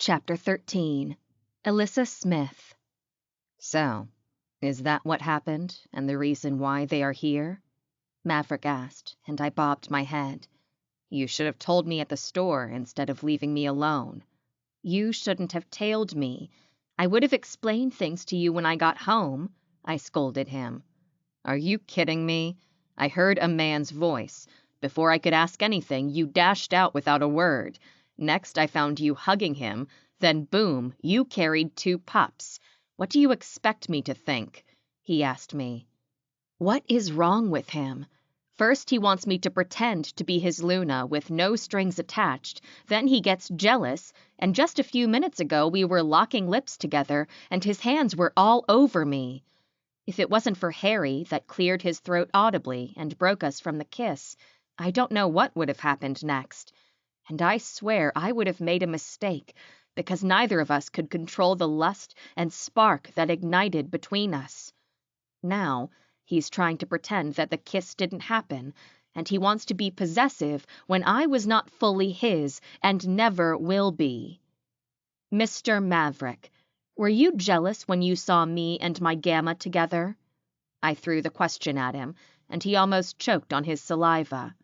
Chapter 13. Elissa Smith. So, is that what happened, and the reason why they are here? Maverick asked, and I bobbed my head. You should have told me at the store instead of leaving me alone. You shouldn't have tailed me. I would have explained things to you when I got home, I scolded him. Are you kidding me? I heard a man's voice. Before I could ask anything, you dashed out without a word. Next, I found you hugging him. Then, boom, you carried 2 pups. What do you expect me to think? He asked me. What is wrong with him? First, he wants me to pretend to be his Luna with no strings attached. Then he gets jealous, and just a few minutes ago we were locking lips together, and his hands were all over me. If it wasn't for Harry that cleared his throat audibly and broke us from the kiss, I don't know what would have happened next. And I swear I would have made a mistake, because neither of us could control the lust and spark that ignited between us. Now, he's trying to pretend that the kiss didn't happen, and he wants to be possessive when I was not fully his and never will be. Mr. Maverick, were you jealous when you saw me and my Gamma together? I threw the question at him, and he almost choked on his saliva.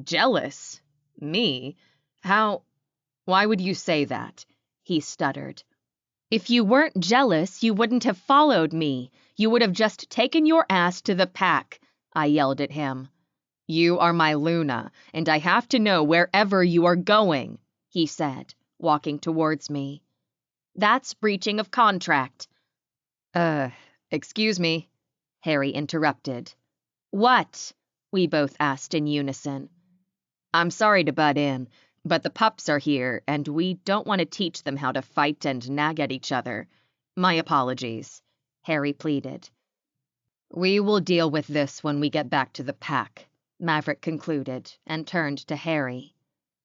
Jealous? Me? How? Why would you say that? He stuttered. If you weren't jealous, you wouldn't have followed me. You would have just taken your ass to the pack, I yelled at him. You are my Luna, and I have to know wherever you are going, he said, walking towards me. That's breaching of contract. Excuse me, Harry interrupted. What? We both asked in unison. I'm sorry to butt in, but the pups are here, and we don't want to teach them how to fight and nag at each other. My apologies, Harry pleaded. We will deal with this when we get back to the pack, Maverick concluded, and turned to Harry.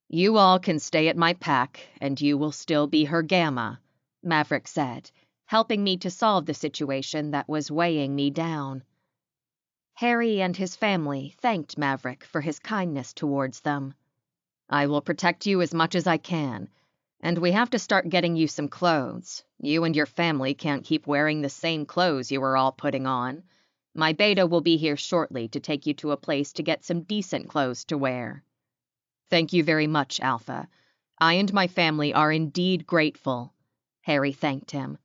You all can stay at my pack, and you will still be her Gamma, Maverick said, helping me to solve the situation that was weighing me down. Harry and his family thanked Maverick for his kindness towards them. I will protect you as much as I can, and we have to start getting you some clothes. You and your family can't keep wearing the same clothes you were all putting on. My beta will be here shortly to take you to a place to get some decent clothes to wear. Thank you very much, Alpha. I and my family are indeed grateful, Harry thanked him.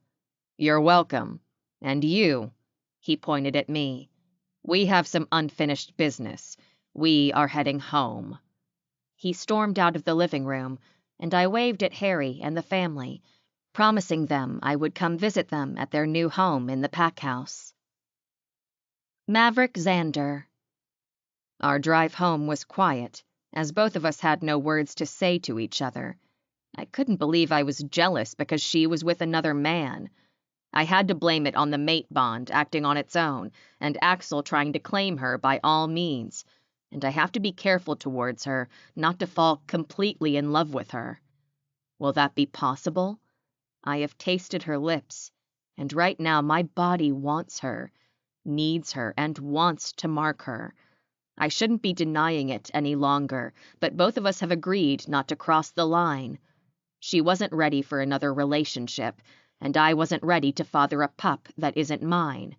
You're welcome. And you, he pointed at me. We have some unfinished business. We are heading home. He stormed out of the living room, and I waved at Harry and the family, promising them I would come visit them at their new home in the pack house. Maverick Xander. Our drive home was quiet, as both of us had no words to say to each other. I couldn't believe I was jealous because she was with another man. I had to blame it on the mate bond acting on its own, and Axel trying to claim her by all means, and I have to be careful towards her, not to fall completely in love with her. Will that be possible? I have tasted her lips, and right now my body wants her, needs her, and wants to mark her. I shouldn't be denying it any longer, but both of us have agreed not to cross the line. She wasn't ready for another relationship, and I wasn't ready to father a pup that isn't mine.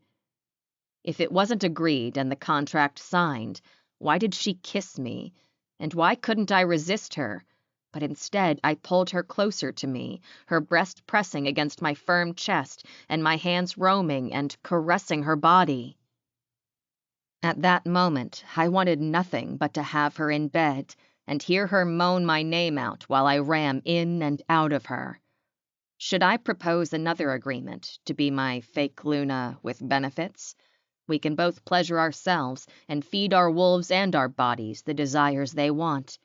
If it wasn't agreed and the contract signed, why did she kiss me? And why couldn't I resist her? But instead, I pulled her closer to me, her breast pressing against my firm chest, and my hands roaming and caressing her body. At that moment, I wanted nothing but to have her in bed and hear her moan my name out while I ran in and out of her. Should I propose another agreement to be my fake Luna with benefits? We can both pleasure ourselves and feed our wolves and our bodies the desires they want.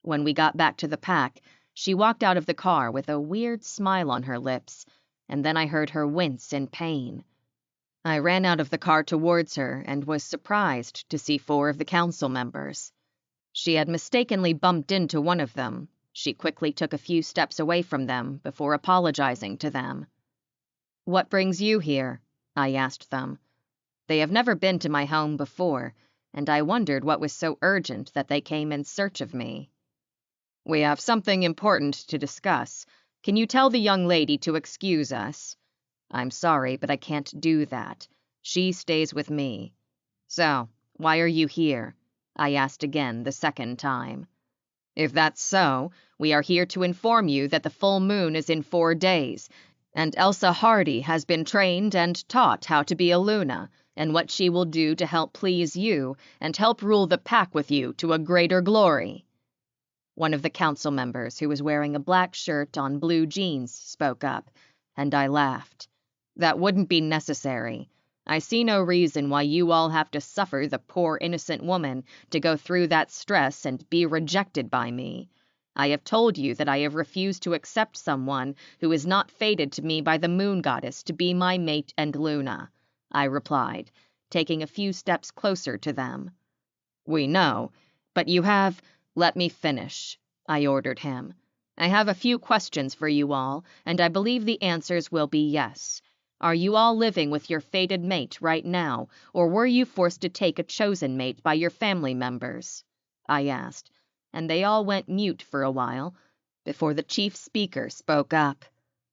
When we got back to the pack, she walked out of the car with a weird smile on her lips, and then I heard her wince in pain. I ran out of the car towards her and was surprised to see 4 of the council members. She had mistakenly bumped into one of them. She quickly took a few steps away from them before apologizing to them. "What brings you here?" I asked them. They have never been to my home before, and I wondered what was so urgent that they came in search of me. We have something important to discuss. Can you tell the young lady to excuse us? I'm sorry, but I can't do that. She stays with me. So, why are you here? I asked again the second time. If that's so, we are here to inform you that the full moon is in 4 days, and Elsa Hardy has been trained and taught how to be a Luna, and what she will do to help please you and help rule the pack with you to a greater glory. One of the council members, who was wearing a black shirt on blue jeans, spoke up, and I laughed. That wouldn't be necessary. I see no reason why you all have to suffer the poor innocent woman to go through that stress and be rejected by me. I have told you that I have refused to accept someone who is not fated to me by the moon goddess to be my mate and Luna, I replied, taking a few steps closer to them. We know, but you have— Let me finish, I ordered him. I have a few questions for you all, and I believe the answers will be yes. Are you all living with your fated mate right now, or were you forced to take a chosen mate by your family members? I asked, and they all went mute for a while, before the chief speaker spoke up.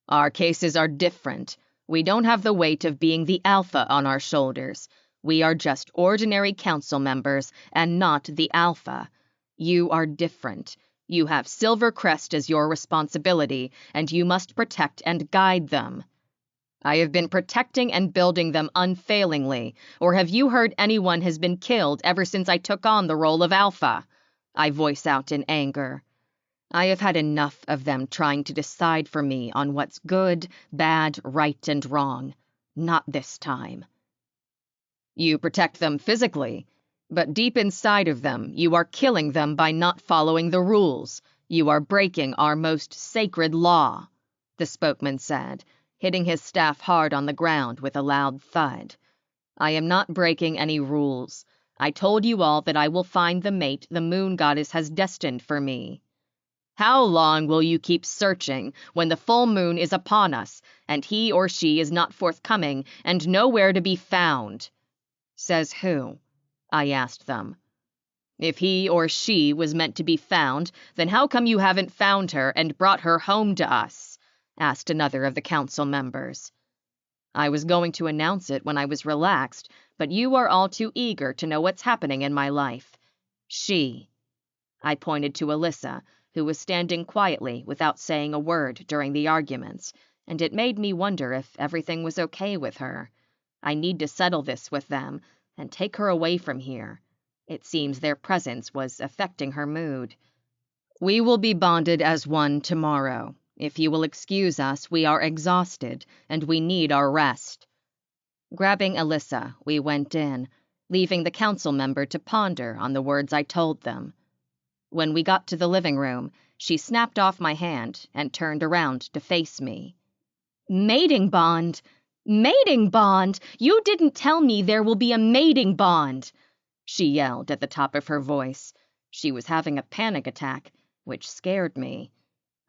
Our cases are different. We don't have the weight of being the alpha on our shoulders. We are just ordinary council members, and not the alpha. You are different. You have Silver Crest as your responsibility, and you must protect and guide them. I have been protecting and building them unfailingly, or have you heard anyone has been killed ever since I took on the role of alpha? I voice out in anger. I have had enough of them trying to decide for me on what's good, bad, right, and wrong. Not this time. You protect them physically, but deep inside of them, you are killing them by not following the rules. You are breaking our most sacred law, the spokesman said, hitting his staff hard on the ground with a loud thud. I am not breaking any rules. I told you all that I will find the mate the moon goddess has destined for me. How long will you keep searching when the full moon is upon us, and he or she is not forthcoming and nowhere to be found? Says who? I asked them. If he or she was meant to be found, then how come you haven't found her and brought her home to us? Asked another of the council members. I was going to announce it when I was relaxed, but you are all too eager to know what's happening in my life. She. I pointed to Elissa, who was standing quietly without saying a word during the arguments, and it made me wonder if everything was okay with her. I need to settle this with them and take her away from here. It seems their presence was affecting her mood. We will be bonded as one tomorrow. If you will excuse us, we are exhausted, and we need our rest. Grabbing Elissa, we went in, leaving the council member to ponder on the words I told them. When we got to the living room, she snapped off my hand and turned around to face me. Mating bond! Mating bond! You didn't tell me there will be a mating bond! She yelled at the top of her voice. She was having a panic attack, which scared me.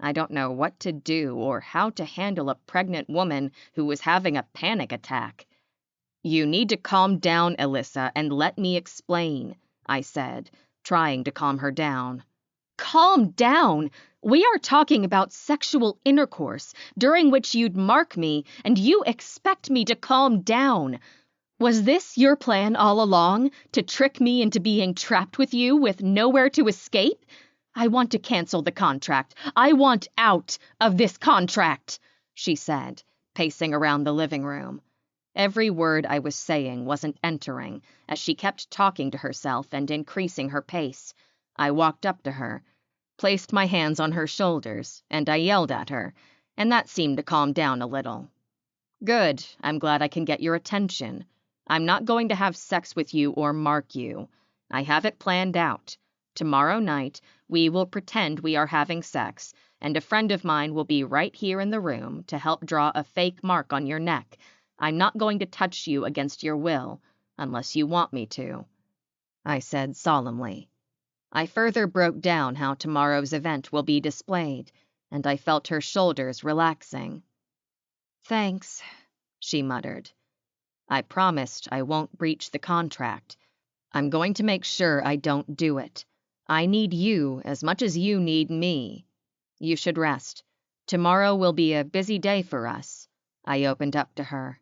I don't know what to do or how to handle a pregnant woman who was having a panic attack. You need to calm down, Elissa, and let me explain, I said, trying to calm her down. Calm down? We are talking about sexual intercourse, during which you'd mark me, and you expect me to calm down. Was this your plan all along, to trick me into being trapped with you with nowhere to escape? I want to cancel the contract. I want out of this contract, she said, pacing around the living room. Every word I was saying wasn't entering, as she kept talking to herself and increasing her pace. I walked up to her, placed my hands on her shoulders, and I yelled at her, and that seemed to calm down a little. Good, I'm glad I can get your attention. I'm not going to have sex with you or mark you. I have it planned out. Tomorrow night, we will pretend we are having sex, and a friend of mine will be right here in the room to help draw a fake mark on your neck. I'm not going to touch you against your will, unless you want me to, I said solemnly. I further broke down how tomorrow's event will be displayed, and I felt her shoulders relaxing. Thanks, she muttered. I promised I won't breach the contract. I'm going to make sure I don't do it. I need you as much as you need me. You should rest. Tomorrow will be a busy day for us," I opened up to her.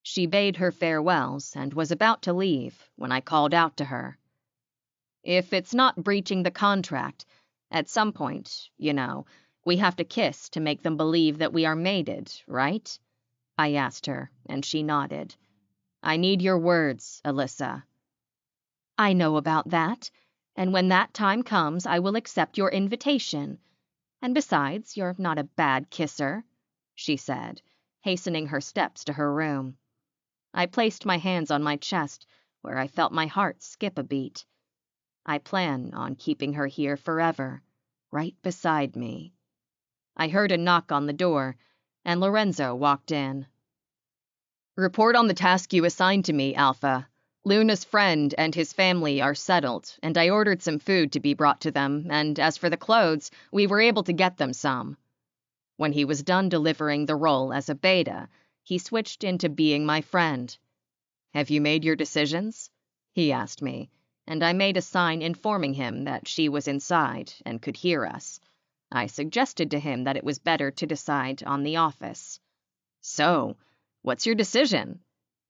She bade her farewells and was about to leave when I called out to her. "If it's not breaching the contract, at some point, we have to kiss to make them believe that we are mated, right?" I asked her, and she nodded. "I need your words, Elissa." "I know about that, and when that time comes I will accept your invitation. And besides, you're not a bad kisser," she said, hastening her steps to her room. I placed my hands on my chest, where I felt my heart skip a beat. I plan on keeping her here forever, right beside me. I heard a knock on the door, and Lorenzo walked in. "Report on the task you assigned to me, Alpha. Luna's friend and his family are settled, and I ordered some food to be brought to them, and as for the clothes, we were able to get them some." When he was done delivering the role as a beta, he switched into being my friend. "Have you made your decisions?" he asked me, and I made a sign informing him that she was inside and could hear us. I suggested to him that it was better to decide on the office. "So, what's your decision?"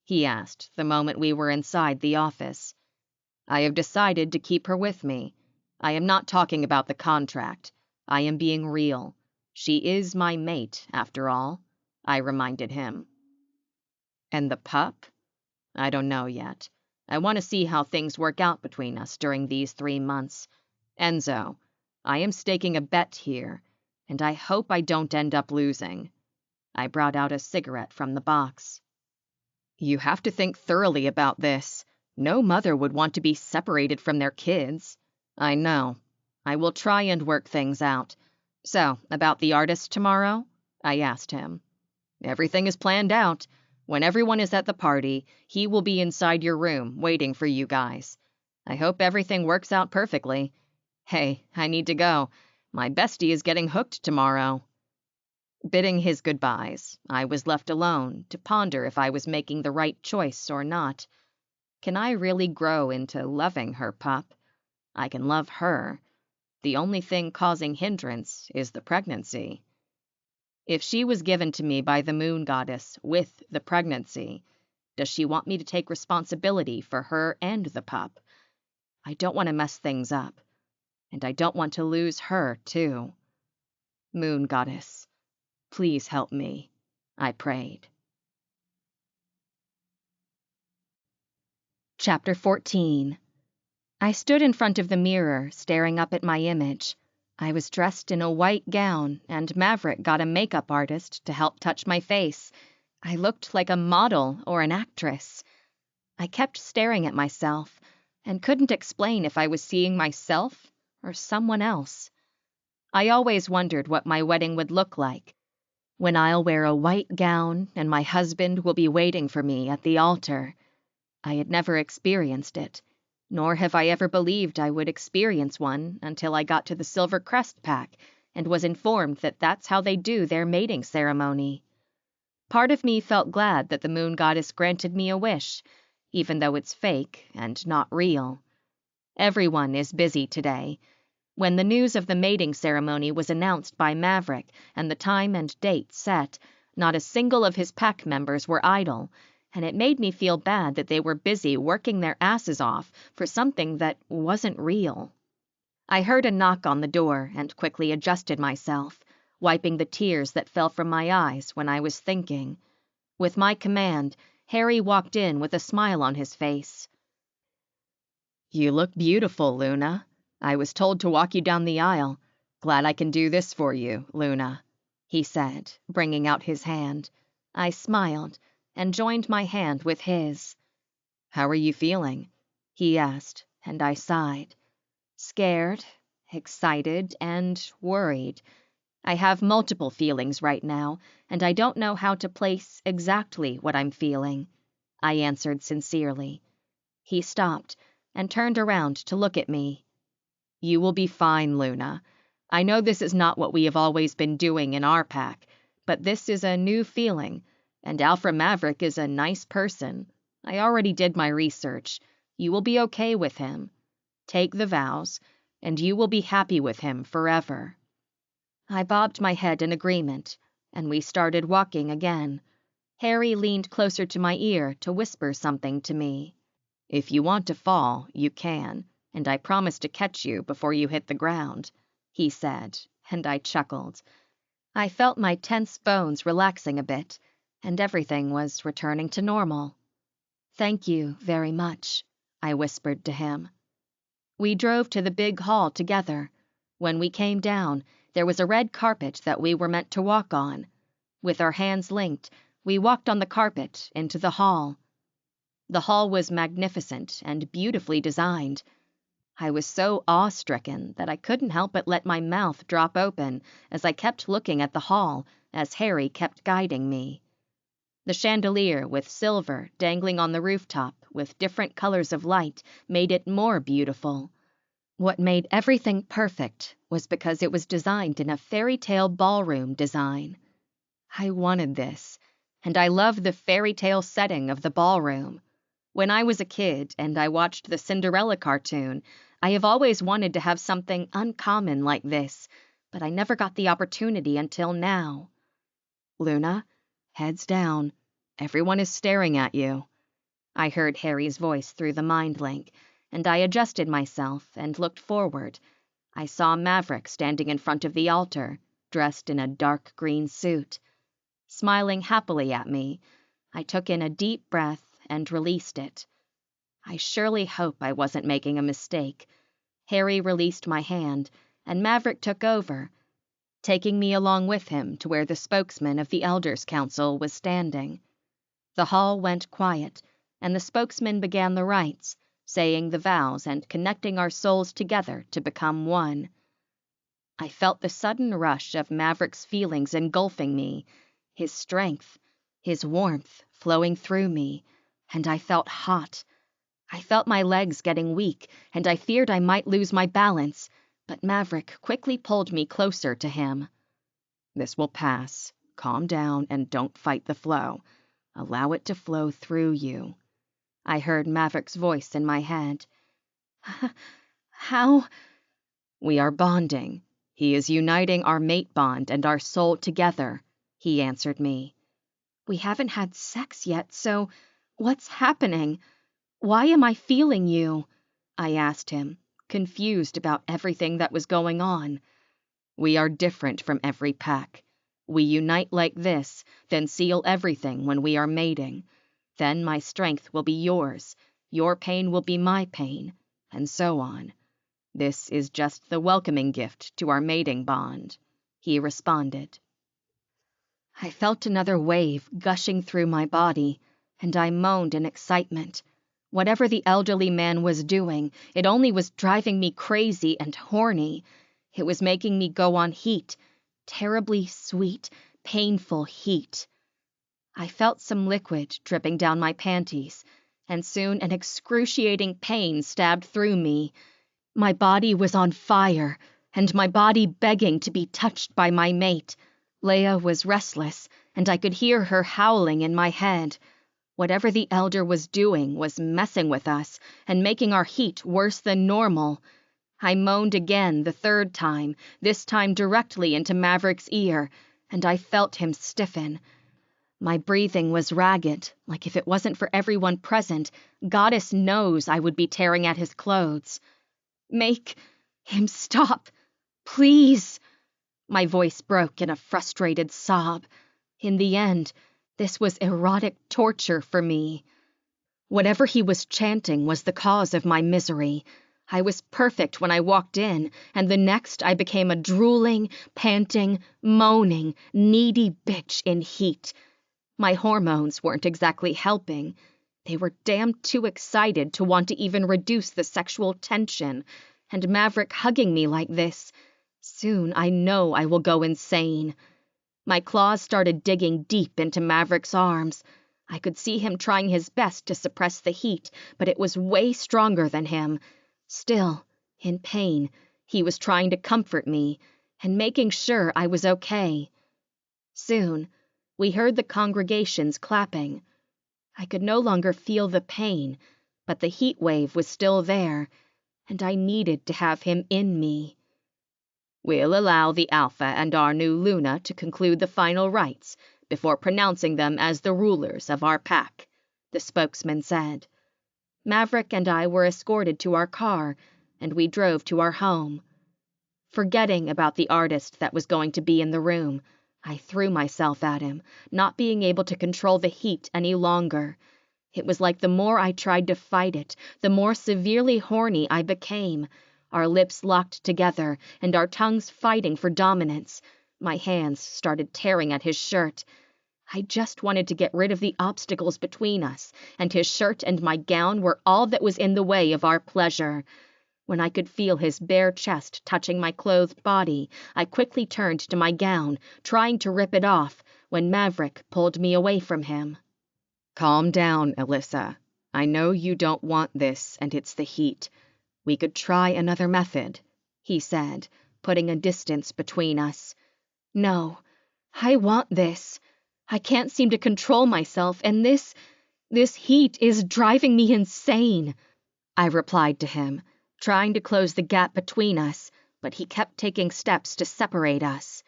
he asked the moment we were inside the office. "I have decided to keep her with me. I am not talking about the contract. I am being real. She is my mate, after all," I reminded him. "And the pup? I don't know yet. I want to see how things work out between us during these 3 months. Enzo, I am staking a bet here, and I hope I don't end up losing." I brought out a cigarette from the box. "You have to think thoroughly about this. No mother would want to be separated from their kids." "I know. I will try and work things out. So, about the artist tomorrow?" I asked him. "Everything is planned out. When everyone is at the party, he will be inside your room waiting for you guys. I hope everything works out perfectly. Hey, I need to go. My bestie is getting hooked tomorrow." Bidding his goodbyes, I was left alone to ponder if I was making the right choice or not. Can I really grow into loving her pup? I can love her. The only thing causing hindrance is the pregnancy. If she was given to me by the moon goddess with the pregnancy, does she want me to take responsibility for her and the pup? I don't want to mess things up, and I don't want to lose her, too. Moon goddess, please help me, I prayed. Chapter 14. I stood in front of the mirror, staring up at my image. I was dressed in a white gown, and Maverick got a makeup artist to help touch my face. I looked like a model or an actress. I kept staring at myself, and couldn't explain if I was seeing myself or someone else. I always wondered what my wedding would look like, when I'll wear a white gown and my husband will be waiting for me at the altar. I had never experienced it, nor have I ever believed I would experience one until I got to the Silver Crest pack and was informed that that's how they do their mating ceremony. Part of me felt glad that the moon goddess granted me a wish, even though it's fake and not real. Everyone is busy today. When the news of the mating ceremony was announced by Maverick and the time and date set, not a single of his pack members were idle, and it made me feel bad that they were busy working their asses off for something that wasn't real. I heard a knock on the door and quickly adjusted myself, wiping the tears that fell from my eyes when I was thinking. With my command, Harry walked in with a smile on his face. "You look beautiful, Luna. I was told to walk you down the aisle. Glad I can do this for you, Luna," he said, bringing out his hand. I smiled and joined my hand with his. "How are you feeling?" he asked, and I sighed. Scared, excited, and worried. I have multiple feelings right now, and I don't know how to place exactly what I'm feeling, I answered sincerely. He stopped and turned around to look at me. "You will be fine, Luna. I know this is not what we have always been doing in our pack, but this is a new feeling, and Alpha Maverick is a nice person. I already did my research. You will be okay with him. Take the vows. and you will be happy with him forever." I bobbed my head in agreement, and we started walking again. Harry leaned closer to my ear to whisper something to me. "If you want to fall, you can, and I promise to catch you before you hit the ground," he said, and I chuckled. I felt my tense bones relaxing a bit, and everything was returning to normal. "Thank you very much," I whispered to him. We drove to the big hall together. When we came down, there was a red carpet that we were meant to walk on. With our hands linked, we walked on the carpet into the hall. The hall was magnificent and beautifully designed. I was so awe-stricken that I couldn't help but let my mouth drop open as I kept looking at the hall as Harry kept guiding me. The chandelier with silver dangling on the rooftop with different colors of light made it more beautiful. What made everything perfect was because it was designed in a fairy tale ballroom design. I wanted this, and I loved the fairy tale setting of the ballroom. When I was a kid and I watched the Cinderella cartoon, I have always wanted to have something uncommon like this, but I never got the opportunity until now. "Luna, heads down. Everyone is staring at you," I heard Harry's voice through the mind link, and I adjusted myself and looked forward. I saw Maverick standing in front of the altar, dressed in a dark green suit. Smiling happily at me, I took in a deep breath and released it. I surely hope I wasn't making a mistake. Harry released my hand, and Maverick took over, taking me along with him to where the spokesman of the Elders' Council was standing. The hall went quiet, and the spokesman began the rites, saying the vows and connecting our souls together to become one. I felt the sudden rush of Maverick's feelings engulfing me, his strength, his warmth flowing through me, and I felt hot. I felt my legs getting weak, and I feared I might lose my balance, but Maverick quickly pulled me closer to him. "This will pass. Calm down and don't fight the flow. Allow it to flow through you," I heard Maverick's voice in my head. "How?" "We are bonding. He is uniting our mate bond and our soul together," he answered me. "We haven't had sex yet, so what's happening? Why am I feeling you?" I asked him, confused about everything that was going on. "We are different from every pack. We unite like this, then seal everything when we are mating. Then my strength will be yours, your pain will be my pain, and so on. This is just the welcoming gift to our mating bond," he responded. I felt another wave gushing through my body, and I moaned in excitement. Whatever the elderly man was doing, it only was driving me crazy and horny. It was making me go on heat, terribly sweet, painful heat. I felt some liquid dripping down my panties, and soon an excruciating pain stabbed through me. My body was on fire, and my body begging to be touched by my mate. Leia was restless, and I could hear her howling in my head. Whatever the elder was doing was messing with us and making our heat worse than normal. I moaned again the third time, this time directly into Maverick's ear, and I felt him stiffen. My breathing was ragged, like if it wasn't for everyone present, Goddess knows I would be tearing at his clothes. "Make him stop, please." My voice broke in a frustrated sob. In the end, this was erotic torture for me. Whatever he was chanting was the cause of my misery. I was perfect when I walked in, and the next I became a drooling, panting, moaning, needy bitch in heat. My hormones weren't exactly helping. They were damn too excited to want to even reduce the sexual tension, and Maverick hugging me like this. Soon I know I will go insane. My claws started digging deep into Maverick's arms. I could see him trying his best to suppress the heat, but it was way stronger than him. Still, in pain, he was trying to comfort me and making sure I was okay. Soon, we heard the congregations clapping. I could no longer feel the pain, but the heat wave was still there, and I needed to have him in me. "We'll allow the Alpha and our new Luna to conclude the final rites before pronouncing them as the rulers of our pack," the spokesman said. Maverick and I were escorted to our car, and we drove to our home. Forgetting about the artist that was going to be in the room, I threw myself at him, not being able to control the heat any longer. It was like the more I tried to fight it, the more severely horny I became. Our lips locked together, and our tongues fighting for dominance. My hands started tearing at his shirt. I just wanted to get rid of the obstacles between us, and his shirt and my gown were all that was in the way of our pleasure. When I could feel his bare chest touching my clothed body, I quickly turned to my gown, trying to rip it off, when Maverick pulled me away from him. "Calm down, Elissa. I know you don't want this, and it's the heat. We could try another method," he said, putting a distance between us. "No, I want this. I can't seem to control myself, and this heat is driving me insane," I replied to him, trying to close the gap between us, but he kept taking steps to separate us.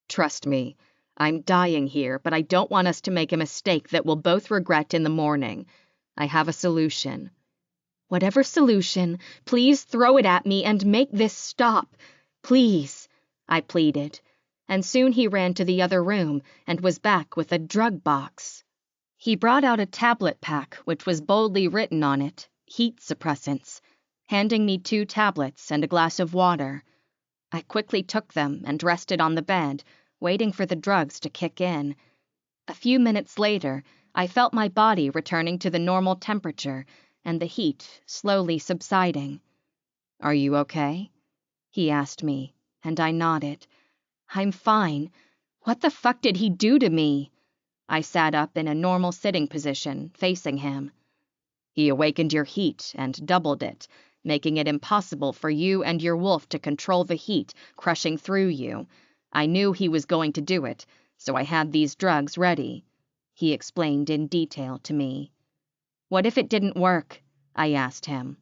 "Trust me, I'm dying here, but I don't want us to make a mistake that we'll both regret in the morning. I have a solution." "Whatever solution, please throw it at me and make this stop. Please," I pleaded, and soon he ran to the other room and was back with a drug box. He brought out a tablet pack which was boldly written on it, "Heat Suppressants," handing me 2 tablets and a glass of water. I quickly took them and rested on the bed, waiting for the drugs to kick in. A few minutes later, I felt my body returning to the normal temperature and the heat slowly subsiding. "Are you okay?" he asked me, and I nodded. "I'm fine. What the fuck did he do to me?" I sat up in a normal sitting position, facing him. "He awakened your heat and doubled it, making it impossible for you and your wolf to control the heat crushing through you. I knew he was going to do it, so I had these drugs ready," he explained in detail to me. "What if it didn't work?" I asked him.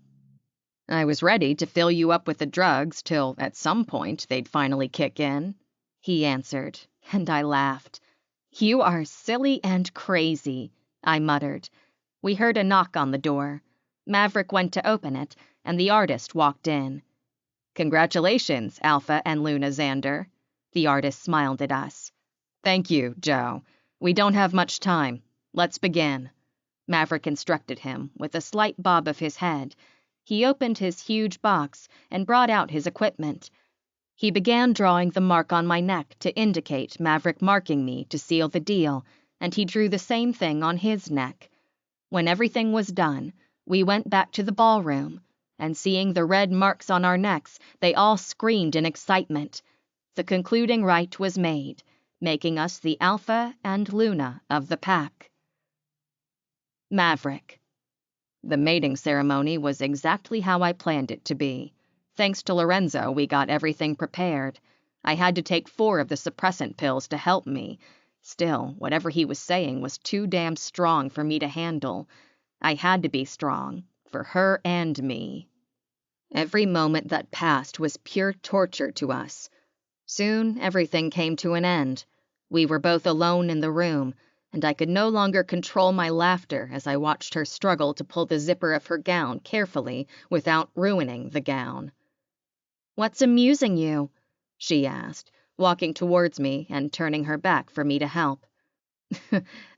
"I was ready to fill you up with the drugs till, at some point, they'd finally kick in," he answered, and I laughed. "You are silly and crazy," I muttered. We heard a knock on the door. Maverick went to open it, and the artist walked in. "Congratulations, Alpha and Luna Xander." The artist smiled at us. "Thank you, Joe. We don't have much time. Let's begin," Maverick instructed him, with a slight bob of his head. He opened his huge box and brought out his equipment. He began drawing the mark on my neck to indicate Maverick marking me to seal the deal, and he drew the same thing on his neck. When everything was done, we went back to the ballroom, and seeing the red marks on our necks, they all screamed in excitement. The concluding rite was made, making us the Alpha and Luna of the pack. Maverick. The mating ceremony was exactly how I planned it to be. Thanks to Lorenzo, we got everything prepared. I had to take 4 of the suppressant pills to help me. Still, whatever he was saying was too damn strong for me to handle. I had to be strong, for her and me. Every moment that passed was pure torture to us. Soon, everything came to an end. We were both alone in the room, and I could no longer control my laughter as I watched her struggle to pull the zipper of her gown carefully without ruining the gown. "What's amusing you?" she asked, walking towards me and turning her back for me to help.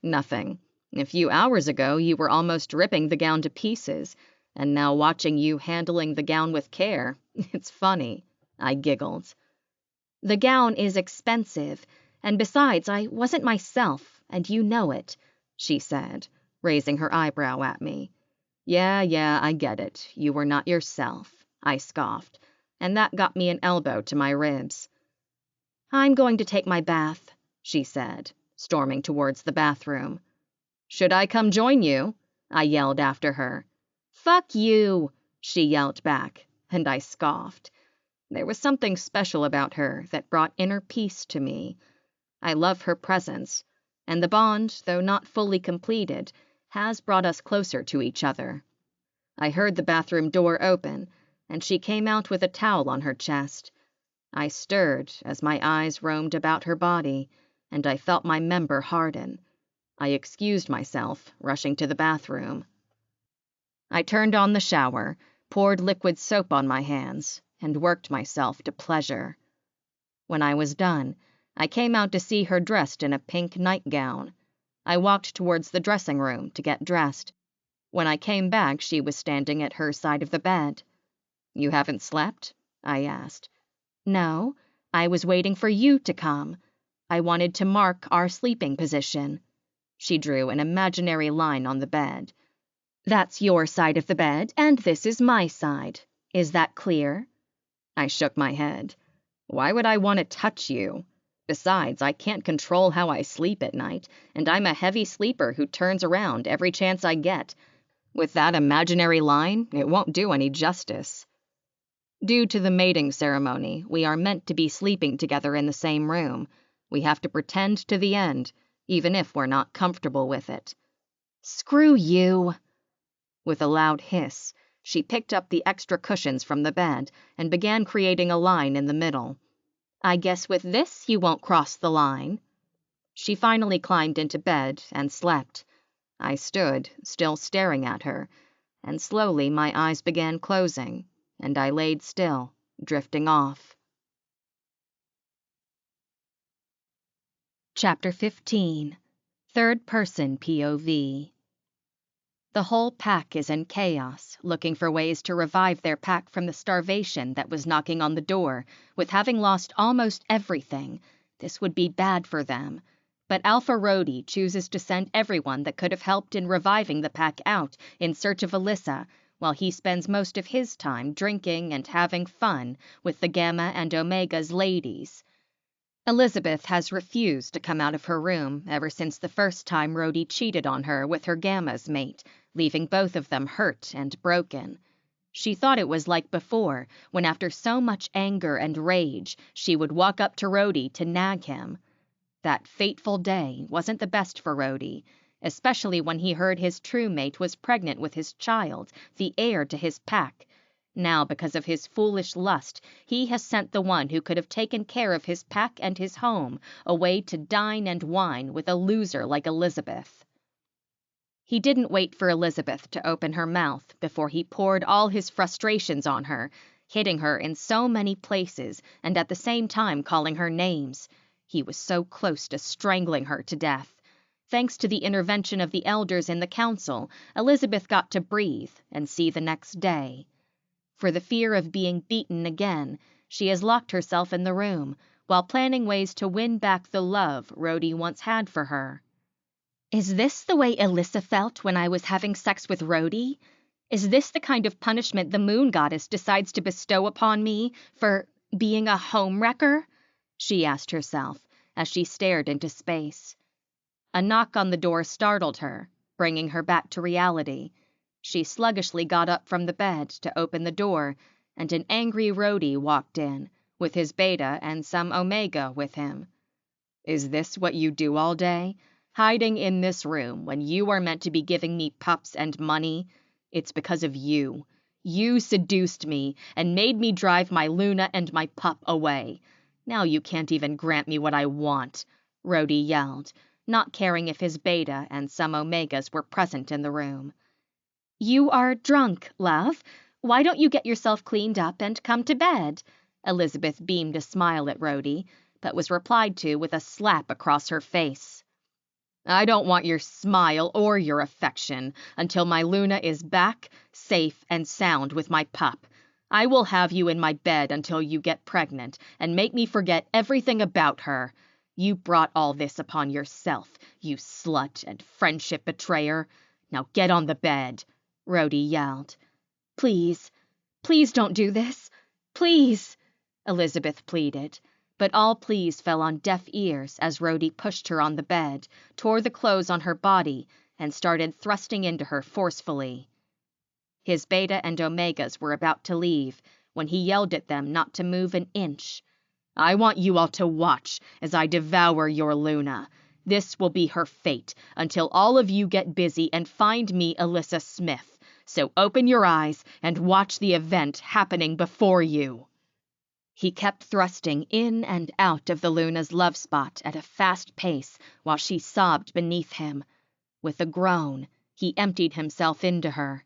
"Nothing. A few hours ago, you were almost ripping the gown to pieces, and now watching you handling the gown with care, it's funny," I giggled. "The gown is expensive, and besides, I wasn't myself, and you know it," she said, raising her eyebrow at me. Yeah, I get it. You were not yourself," I scoffed, and that got me an elbow to my ribs. "I'm going to take my bath," she said, storming towards the bathroom. "Should I come join you?" I yelled after her. "Fuck you," she yelled back, and I scoffed. There was something special about her that brought inner peace to me. I love her presence, and the bond, though not fully completed, has brought us closer to each other. I heard the bathroom door open, and she came out with a towel on her chest. I stirred as my eyes roamed about her body, and I felt my member harden. I excused myself, rushing to the bathroom. I turned on the shower, poured liquid soap on my hands, and worked myself to pleasure. When I was done, I came out to see her dressed in a pink nightgown. I walked towards the dressing room to get dressed. When I came back, she was standing at her side of the bed. "You haven't slept?" I asked. "No, I was waiting for you to come. I wanted to mark our sleeping position." She drew an imaginary line on the bed. "That's your side of the bed, and this is my side. Is that clear?" I shook my head. "Why would I want to touch you? Besides, I can't control how I sleep at night, and I'm a heavy sleeper who turns around every chance I get. With that imaginary line, it won't do any justice." Due to the mating ceremony, we are meant to be sleeping together in the same room. We have to pretend to the end, even if we're not comfortable with it. "Screw you!" With a loud hiss, she picked up the extra cushions from the bed and began creating a line in the middle. "I guess with this you won't cross the line." She finally climbed into bed and slept. I stood, still staring at her, and slowly my eyes began closing, and I laid still, drifting off. Chapter 15. Third-person POV. The whole pack is in chaos, looking for ways to revive their pack from the starvation that was knocking on the door. With having lost almost everything, this would be bad for them. But Alpha Rhodey chooses to send everyone that could have helped in reviving the pack out in search of Elissa, while he spends most of his time drinking and having fun with the Gamma and Omega's ladies. Elizabeth has refused to come out of her room ever since the first time Rhodey cheated on her with her Gamma's mate, leaving both of them hurt and broken. She thought it was like before, when after so much anger and rage, she would walk up to Rhodey to nag him. That fateful day wasn't the best for Rhodey, especially when he heard his true mate was pregnant with his child, the heir to his pack. Now, because of his foolish lust, he has sent the one who could have taken care of his pack and his home away to dine and wine with a loser like Elizabeth. He didn't wait for Elizabeth to open her mouth before he poured all his frustrations on her, hitting her in so many places and at the same time calling her names. He was so close to strangling her to death. Thanks to the intervention of the elders in the council, Elizabeth got to breathe and see the next day. For the fear of being beaten again, she has locked herself in the room, while planning ways to win back the love Rhodey once had for her. Is this the way Elissa felt when I was having sex with Rhodey? Is this the kind of punishment the moon goddess decides to bestow upon me for being a homewrecker? She asked herself as she stared into space. A knock on the door startled her, bringing her back to reality. She sluggishly got up from the bed to open the door, and an angry Rhodey walked in, with his beta and some Omega with him. "Is this what you do all day? Hiding in this room when you are meant to be giving me pups and money? It's because of you. You seduced me and made me drive my Luna and my pup away. Now you can't even grant me what I want," Rhodey yelled, not caring if his beta and some Omegas were present in the room. "You are drunk, love. Why don't you get yourself cleaned up and come to bed?" Elizabeth beamed a smile at Rhodey, but was replied to with a slap across her face. "I don't want your smile or your affection until my Luna is back, safe and sound with my pup. I will have you in my bed until you get pregnant and make me forget everything about her. You brought all this upon yourself, you slut and friendship betrayer. Now get on the bed," Rhodey yelled. Please don't do this. Please," Elizabeth pleaded, but all pleas fell on deaf ears as Rhodey pushed her on the bed, tore the clothes on her body, and started thrusting into her forcefully. His beta and Omegas were about to leave when he yelled at them not to move an inch. "I want you all to watch as I devour your Luna. This will be her fate until all of you get busy and find me Elissa Smith, so open your eyes and watch the event happening before you." He kept thrusting in and out of the Luna's love spot at a fast pace while she sobbed beneath him. With a groan, he emptied himself into her.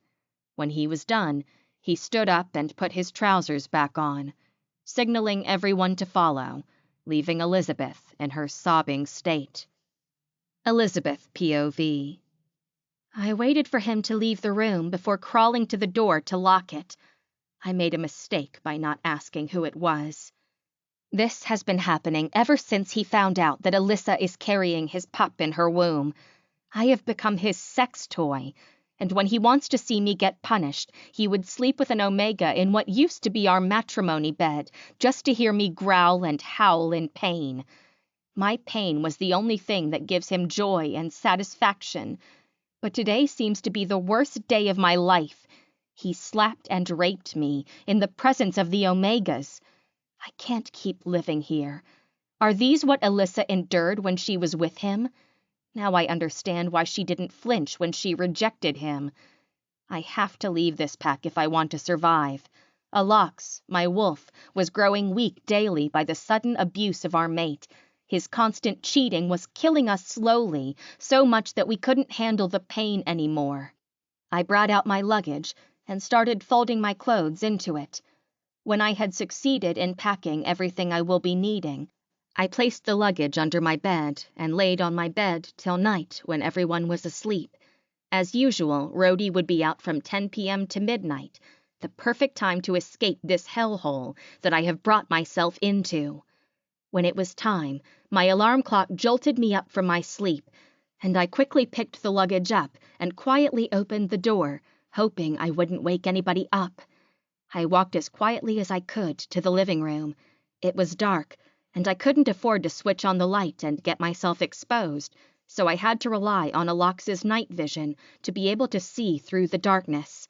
When he was done, he stood up and put his trousers back on, signaling everyone to follow, leaving Elizabeth in her sobbing state. Elizabeth POV. I waited for him to leave the room before crawling to the door to lock it. I made a mistake by not asking who it was. This has been happening ever since he found out that Elissa is carrying his pup in her womb. I have become his sex toy, and when he wants to see me get punished, he would sleep with an Omega in what used to be our matrimony bed, just to hear me growl and howl in pain. My pain was the only thing that gives him joy and satisfaction, but today seems to be the worst day of my life. He slapped and raped me in the presence of the Omegas. I can't keep living here. Are these what Elissa endured when she was with him? Now I understand why she didn't flinch when she rejected him. I have to leave this pack if I want to survive. Alox, my wolf, was growing weak daily by the sudden abuse of our mate. His constant cheating was killing us slowly, so much that we couldn't handle the pain anymore. I brought out my luggage and started folding my clothes into it. When I had succeeded in packing everything I will be needing, I placed the luggage under my bed and laid on my bed till night when everyone was asleep. As usual, Rhodey would be out from 10 p.m. to midnight, the perfect time to escape this hellhole that I have brought myself into. When it was time, my alarm clock jolted me up from my sleep, and I quickly picked the luggage up and quietly opened the door, hoping I wouldn't wake anybody up. I walked as quietly as I could to the living room. It was dark, and I couldn't afford to switch on the light and get myself exposed, so I had to rely on Alox's night vision to be able to see through the darkness.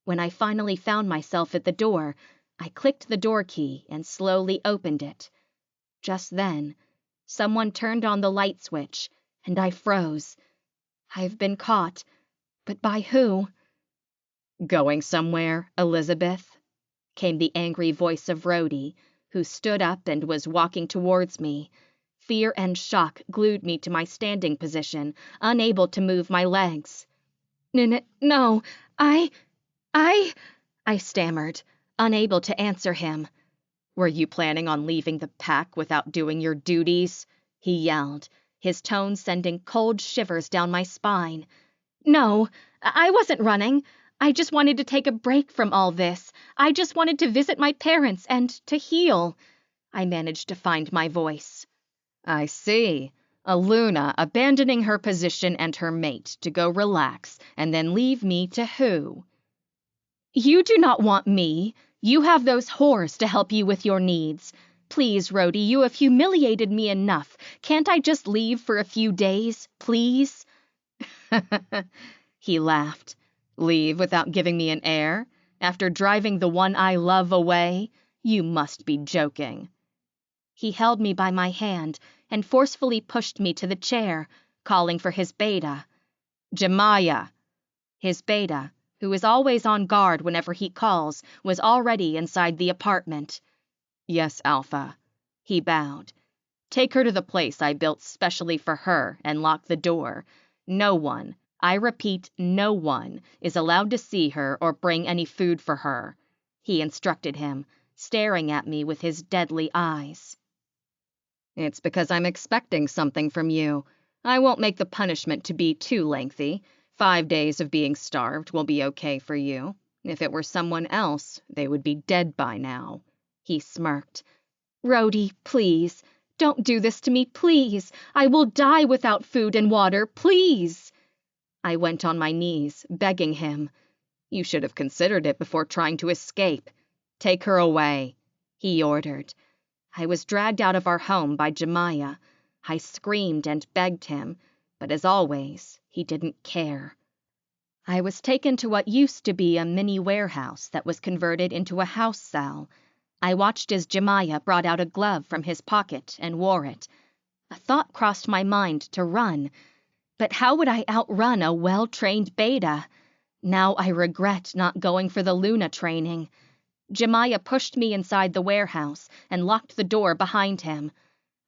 When I finally found myself at the door, I clicked the door key and slowly opened it. Just then, someone turned on the light switch, and I froze. I've been caught, but by who? "Going somewhere, Elizabeth?" came the angry voice of Rhodey, who stood up and was walking towards me. Fear and shock glued me to my standing position, unable to move my legs. No, I stammered, unable to answer him. "Were you planning on leaving the pack without doing your duties?" he yelled, his tone sending cold shivers down my spine. "No, I wasn't running. I just wanted to take a break from all this. I just wanted to visit my parents and to heal." I managed to find my voice. "I see. A Luna abandoning her position and her mate to go relax and then leave me to who?" "You do not want me. You have those whores to help you with your needs. Please, Rhodey, you have humiliated me enough. Can't I just leave for a few days, please?" He laughed. "Leave without giving me an air? After driving the one I love away? You must be joking." He held me by my hand and forcefully pushed me to the chair, calling for his beta. "Jemiah!" His beta, who is always on guard whenever he calls, was already inside the apartment. "Yes, Alpha." He bowed. "Take her to the place I built specially for her and lock the door. No one, I repeat, no one, is allowed to see her or bring any food for her," he instructed him, staring at me with his deadly eyes. "It's because I'm expecting something from you. I won't make the punishment to be too lengthy. 5 days of being starved will be okay for you. If it were someone else, they would be dead by now," he smirked. "Rhodey, please, don't do this to me, please. I will die without food and water, please." I went on my knees, begging him. "You should have considered it before trying to escape. Take her away," he ordered. I was dragged out of our home by Jemiah. I screamed and begged him, but as always, he didn't care. I was taken to what used to be a mini warehouse that was converted into a house cell. I watched as Jemiah brought out a glove from his pocket and wore it. A thought crossed my mind to run, but how would I outrun a well-trained beta? Now I regret not going for the Luna training. Jemiah pushed me inside the warehouse and locked the door behind him.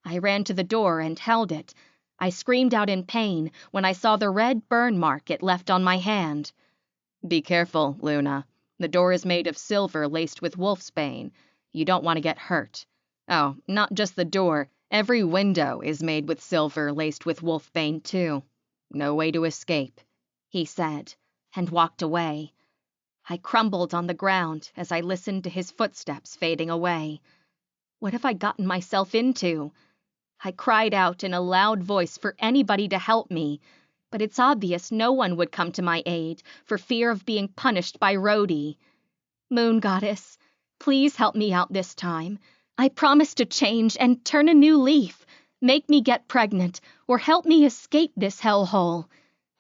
I ran to the door and held it. I screamed out in pain when I saw the red burn mark it left on my hand. Be careful, Luna. The door is made of silver laced with wolfsbane. You don't want to get hurt. Oh, not just the door. Every window is made with silver laced with wolfbane, too. No way to escape, he said, and walked away. I crumbled on the ground as I listened to his footsteps fading away. What have I gotten myself into? I cried out in a loud voice for anybody to help me, but it's obvious no one would come to my aid for fear of being punished by Rhodey. Moon Goddess, please help me out this time. I promise to change and turn a new leaf. Make me get pregnant or help me escape this hellhole.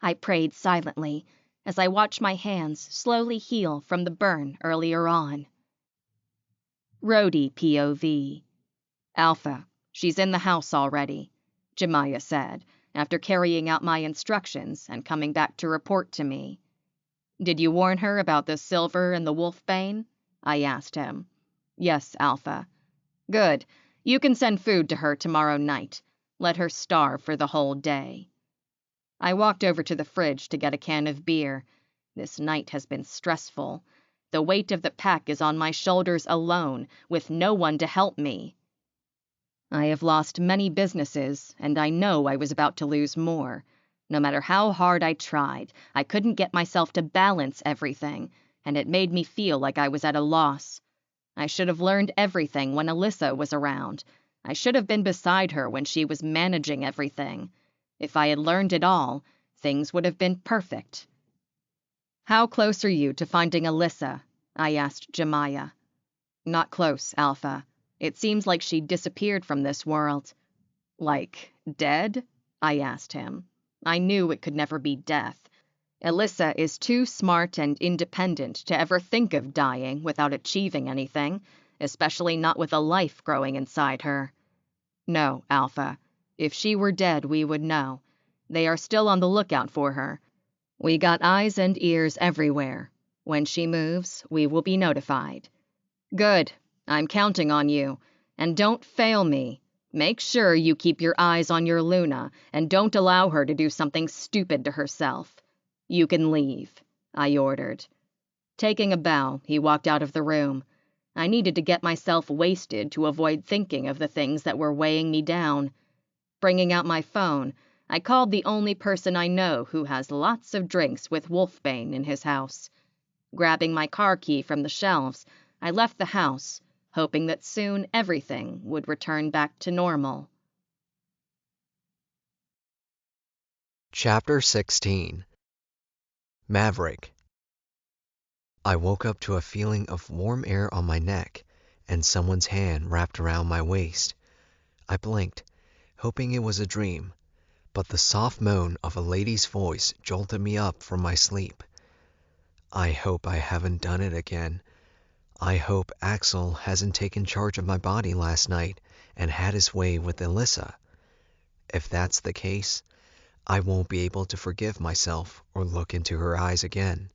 I prayed silently as I watched my hands slowly heal from the burn earlier on. Rhodey POV. Alpha, she's in the house already, Jemiah said, after carrying out my instructions and coming back to report to me. Did you warn her about the silver and the wolfbane? I asked him. Yes, Alpha. Good. You can send food to her tomorrow night. Let her starve for the whole day. I walked over to the fridge to get a can of beer. This night has been stressful. The weight of the pack is on my shoulders alone, with no one to help me. I have lost many businesses, and I know I was about to lose more. No matter how hard I tried, I couldn't get myself to balance everything, and it made me feel like I was at a loss. I should have learned everything when Elissa was around. I should have been beside her when she was managing everything. If I had learned it all, things would have been perfect. How close are you to finding Elissa? I asked Jemiah. Not close, Alpha. It seems like she disappeared from this world. Like, dead? I asked him. I knew it could never be death. Elissa is too smart and independent to ever think of dying without achieving anything, especially not with a life growing inside her. No, Alpha. If she were dead, we would know. They are still on the lookout for her. We got eyes and ears everywhere. When she moves, we will be notified. Good. I'm counting on you. And don't fail me. Make sure you keep your eyes on your Luna and don't allow her to do something stupid to herself. You can leave, I ordered. Taking a bow, he walked out of the room. I needed to get myself wasted to avoid thinking of the things that were weighing me down. Bringing out my phone, I called the only person I know who has lots of drinks with wolfbane in his house. Grabbing my car key from the shelves, I left the house, hoping that soon everything would return back to normal. Chapter 16. Maverick. I woke up to a feeling of warm air on my neck and someone's hand wrapped around my waist. I blinked, hoping it was a dream, but the soft moan of a lady's voice jolted me up from my sleep. I hope I haven't done it again. I hope Axel hasn't taken charge of my body last night and had his way with Elissa. If that's the case, I won't be able to forgive myself or look into her eyes again.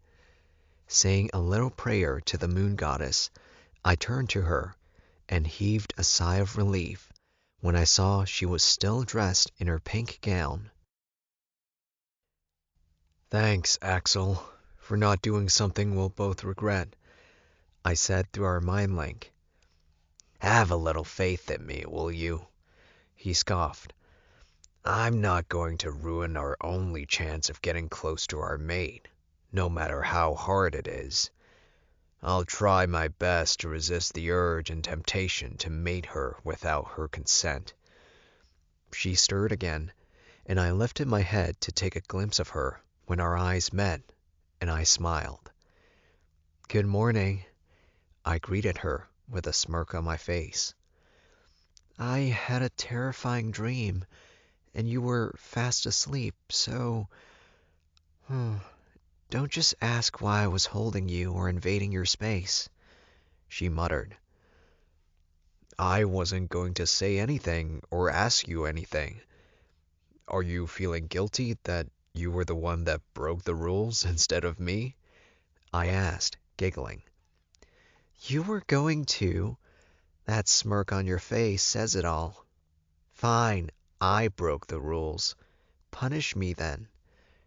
Saying a little prayer to the moon goddess, I turned to her and heaved a sigh of relief when I saw she was still dressed in her pink gown. Thanks, Axel, for not doing something we'll both regret, I said through our mind link. Have a little faith in me, will you? He scoffed. I'm not going to ruin our only chance of getting close to our mate, no matter how hard it is. I'll try my best to resist the urge and temptation to mate her without her consent. She stirred again, and I lifted my head to take a glimpse of her when our eyes met, and I smiled. Good morning, I greeted her with a smirk on my face. I had a terrifying dream, and you were fast asleep, so... Don't just ask why I was holding you or invading your space, she muttered. I wasn't going to say anything or ask you anything. Are you feeling guilty that you were the one that broke the rules instead of me? I asked, giggling. You were going to. That smirk on your face says it all. Fine, I broke the rules. Punish me then.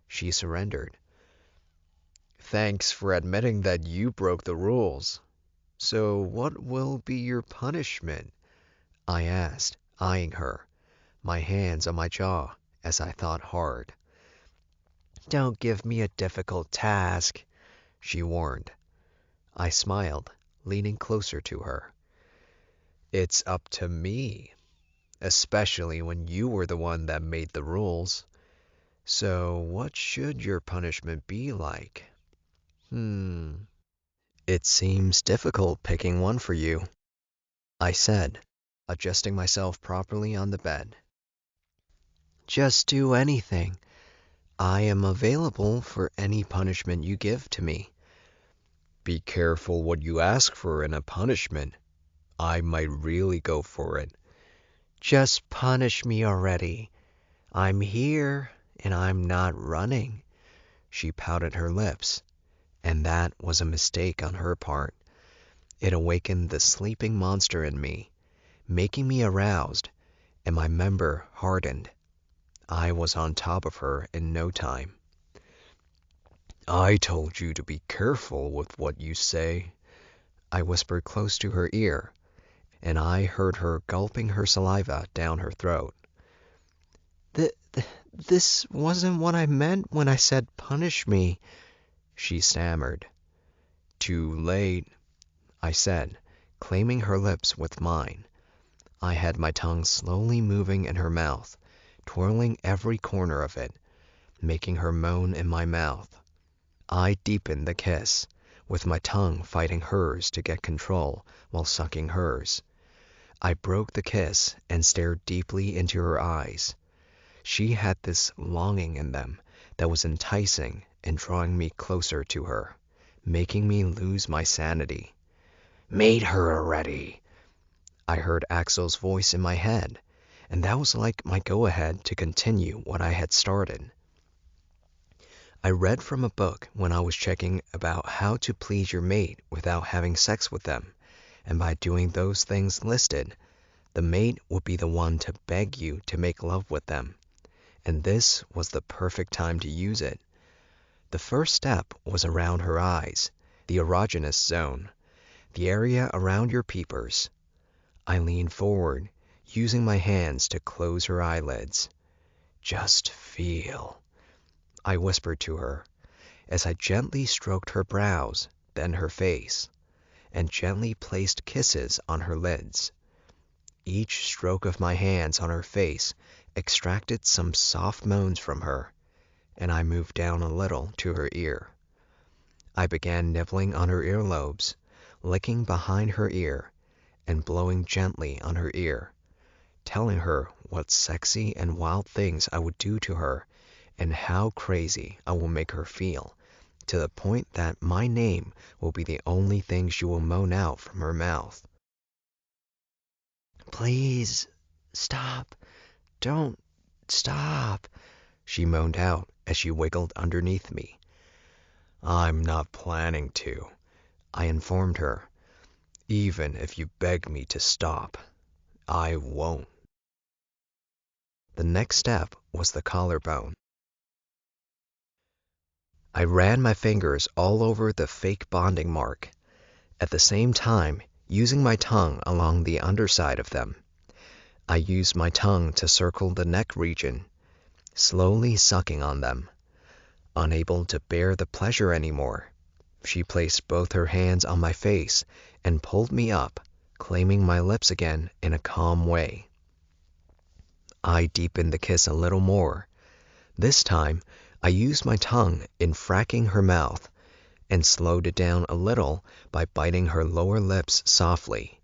She surrendered. Thanks for admitting that you broke the rules. So what will be your punishment? I asked, eyeing her, my hands on my jaw as I thought hard. Don't give me a difficult task, she warned. I smiled, leaning closer to her. It's up to me, especially when you were the one that made the rules. So what should your punishment be like? It seems difficult picking one for you, I said, adjusting myself properly on the bed. Just do anything. I am available for any punishment you give to me. Be careful what you ask for in a punishment. I might really go for it. Just punish me already. I'm here, and I'm not running. She pouted her lips, and that was a mistake on her part. It awakened the sleeping monster in me, making me aroused, and my member hardened. I was on top of her in no time. I told you to be careful with what you say, I whispered close to her ear, and I heard her gulping her saliva down her throat. This wasn't what I meant when I said punish me, she stammered. Too late, I said, claiming her lips with mine. I had my tongue slowly moving in her mouth, twirling every corner of it, making her moan in my mouth. I deepened the kiss, with my tongue fighting hers to get control while sucking hers. I broke the kiss and stared deeply into her eyes. She had this longing in them that was enticing and drawing me closer to her, making me lose my sanity. Made her already, I heard Axel's voice in my head, and that was like my go-ahead to continue what I had started. I read from a book when I was checking about how to please your mate without having sex with them, and by doing those things listed, the mate would be the one to beg you to make love with them, and this was the perfect time to use it. The first step was around her eyes, the erogenous zone, the area around your peepers. I leaned forward, using my hands to close her eyelids. Just feel, I whispered to her, as I gently stroked her brows, then her face, and gently placed kisses on her lids. Each stroke of my hands on her face extracted some soft moans from her, and I moved down a little to her ear. I began nibbling on her earlobes, licking behind her ear, and blowing gently on her ear, telling her what sexy and wild things I would do to her and how crazy I will make her feel, to the point that my name will be the only thing she will moan out from her mouth. Please, stop. Don't stop, she moaned out as she wiggled underneath me. I'm not planning to, I informed her. Even if you beg me to stop, I won't. The next step was the collarbone. I ran my fingers all over the fake bonding mark, at the same time using my tongue along the underside of them. I used my tongue to circle the neck region, slowly sucking on them. Unable to bear the pleasure anymore, she placed both her hands on my face and pulled me up, claiming my lips again in a calm way. I deepened the kiss a little more. This time, I used my tongue in fracking her mouth and slowed it down a little by biting her lower lips softly.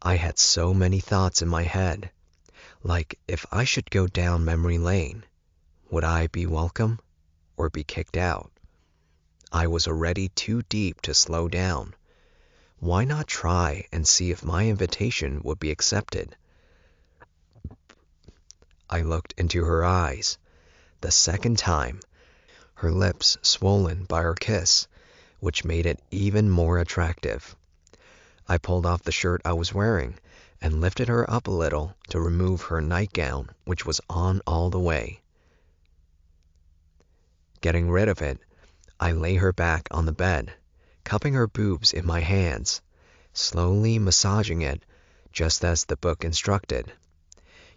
I had so many thoughts in my head, like if I should go down memory lane, would I be welcome or be kicked out? I was already too deep to slow down. Why not try and see if my invitation would be accepted? I looked into her eyes. The second time, her lips swollen by her kiss, which made it even more attractive. I pulled off the shirt I was wearing and lifted her up a little to remove her nightgown, which was on all the way. Getting rid of it, I lay her back on the bed, cupping her boobs in my hands, slowly massaging it just as the book instructed,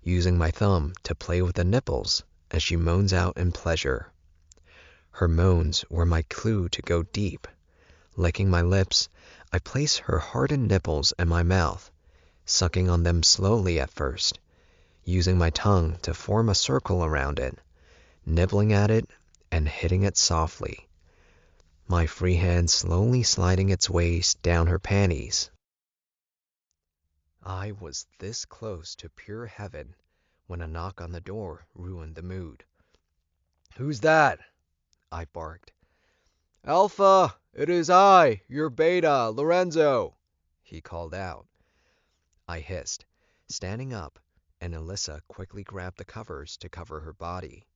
using my thumb to play with the nipples as she moans out in pleasure. Her moans were my clue to go deep. Licking my lips, I place her hardened nipples in my mouth, sucking on them slowly at first, using my tongue to form a circle around it, nibbling at it and hitting it softly, my free hand slowly sliding its waist down her panties. I was this close to pure heaven when a knock on the door ruined the mood. "Who's that?" I barked. "Alpha, it is I, your beta, Lorenzo," he called out. I hissed, standing up, and Elissa quickly grabbed the covers to cover her body.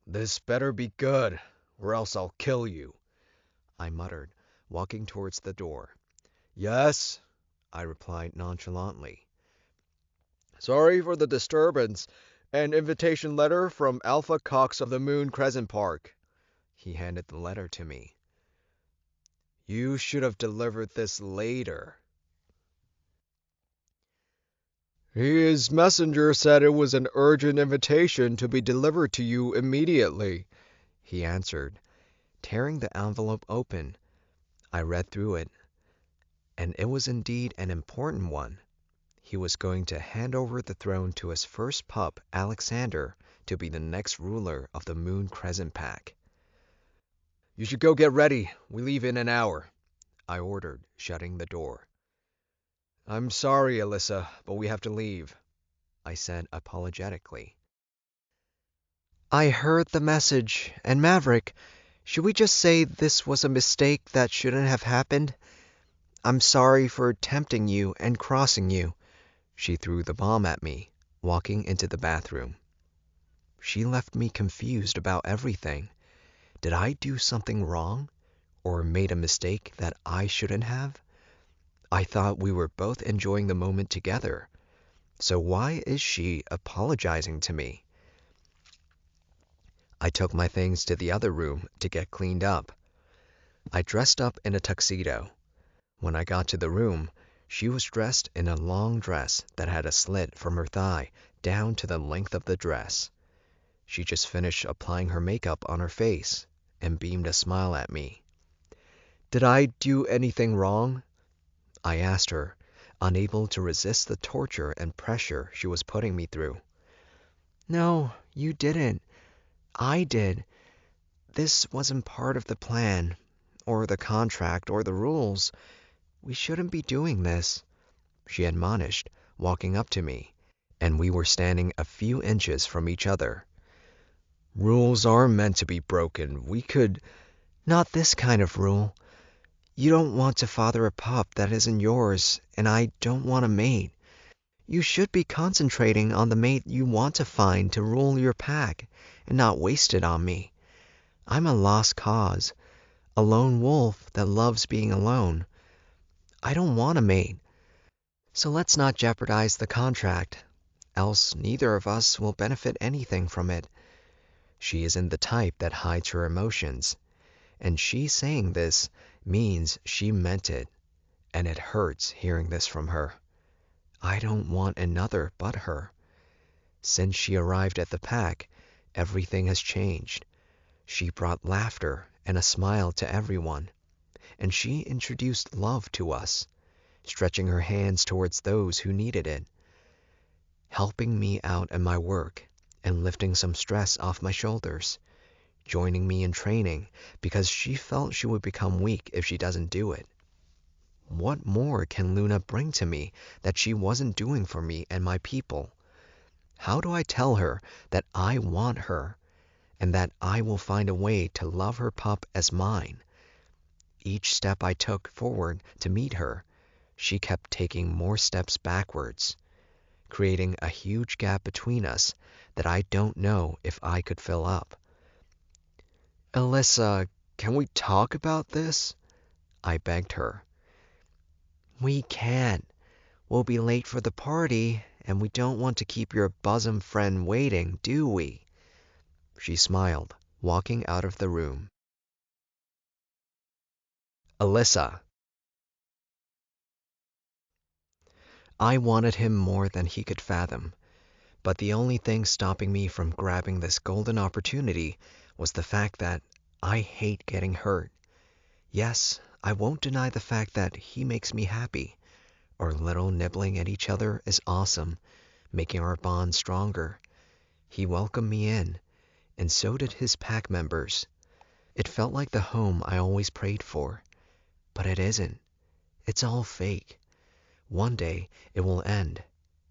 "This better be good, or else I'll kill you," I muttered, walking towards the door. "Yes," I replied nonchalantly. "Sorry for the disturbance. An invitation letter from Alpha Cox of the Moon Crescent Park." He handed the letter to me. "You should have delivered this later." "His messenger said it was an urgent invitation to be delivered to you immediately," he answered, tearing the envelope open. I read through it, and it was indeed an important one. He was going to hand over the throne to his first pup, Alexander, to be the next ruler of the Moon Crescent Pack. "You should go get ready. We leave in an hour," I ordered, shutting the door. "I'm sorry, Elissa, but we have to leave," I said apologetically. "I heard the message, and Maverick, should we just say this was a mistake that shouldn't have happened? I'm sorry for tempting you and crossing you." She threw the bomb at me, walking into the bathroom. She left me confused about everything. Did I do something wrong, or made a mistake that I shouldn't have? I thought we were both enjoying the moment together, so why is she apologizing to me? I took my things to the other room to get cleaned up. I dressed up in a tuxedo. When I got to the room, she was dressed in a long dress that had a slit from her thigh down to the length of the dress. She just finished applying her makeup on her face and beamed a smile at me. "Did I do anything wrong?" I asked her, unable to resist the torture and pressure she was putting me through. "No, you didn't. I did. This wasn't part of the plan, or the contract, or the rules. We shouldn't be doing this," she admonished, walking up to me, and we were standing a few inches from each other. "Rules are meant to be broken. We could—" "Not this kind of rule. You don't want to father a pup that isn't yours, and I don't want a mate. You should be concentrating on the mate you want to find to rule your pack, and not waste it on me. I'm a lost cause, a lone wolf that loves being alone. I don't want a mate. So let's not jeopardize the contract, else neither of us will benefit anything from it." She isn't the type that hides her emotions, and she saying this means she meant it, and it hurts hearing this from her. I don't want another but her. Since she arrived at the pack, everything has changed. She brought laughter and a smile to everyone, and she introduced love to us, stretching her hands towards those who needed it, helping me out in my work and lifting some stress off my shoulders, joining me in training because she felt she would become weak if she doesn't do it. What more can Luna bring to me that she wasn't doing for me and my people? How do I tell her that I want her and that I will find a way to love her pup as mine? Each step I took forward to meet her, she kept taking more steps backwards, creating a huge gap between us that I don't know if I could fill up. "Elissa, can we talk about this? I begged her. We can't. We'll be late for the party, and we don't want to keep your bosom friend waiting, do we? She smiled, walking out of the room. Elissa. I wanted him more than he could fathom, but the only thing stopping me from grabbing this golden opportunity was the fact that I hate getting hurt. Yes, I won't deny the fact that he makes me happy. Our little nibbling at each other is awesome, making our bond stronger. He welcomed me in, and so did his pack members. It felt like the home I always prayed for. But it isn't. It's all fake. One day it will end,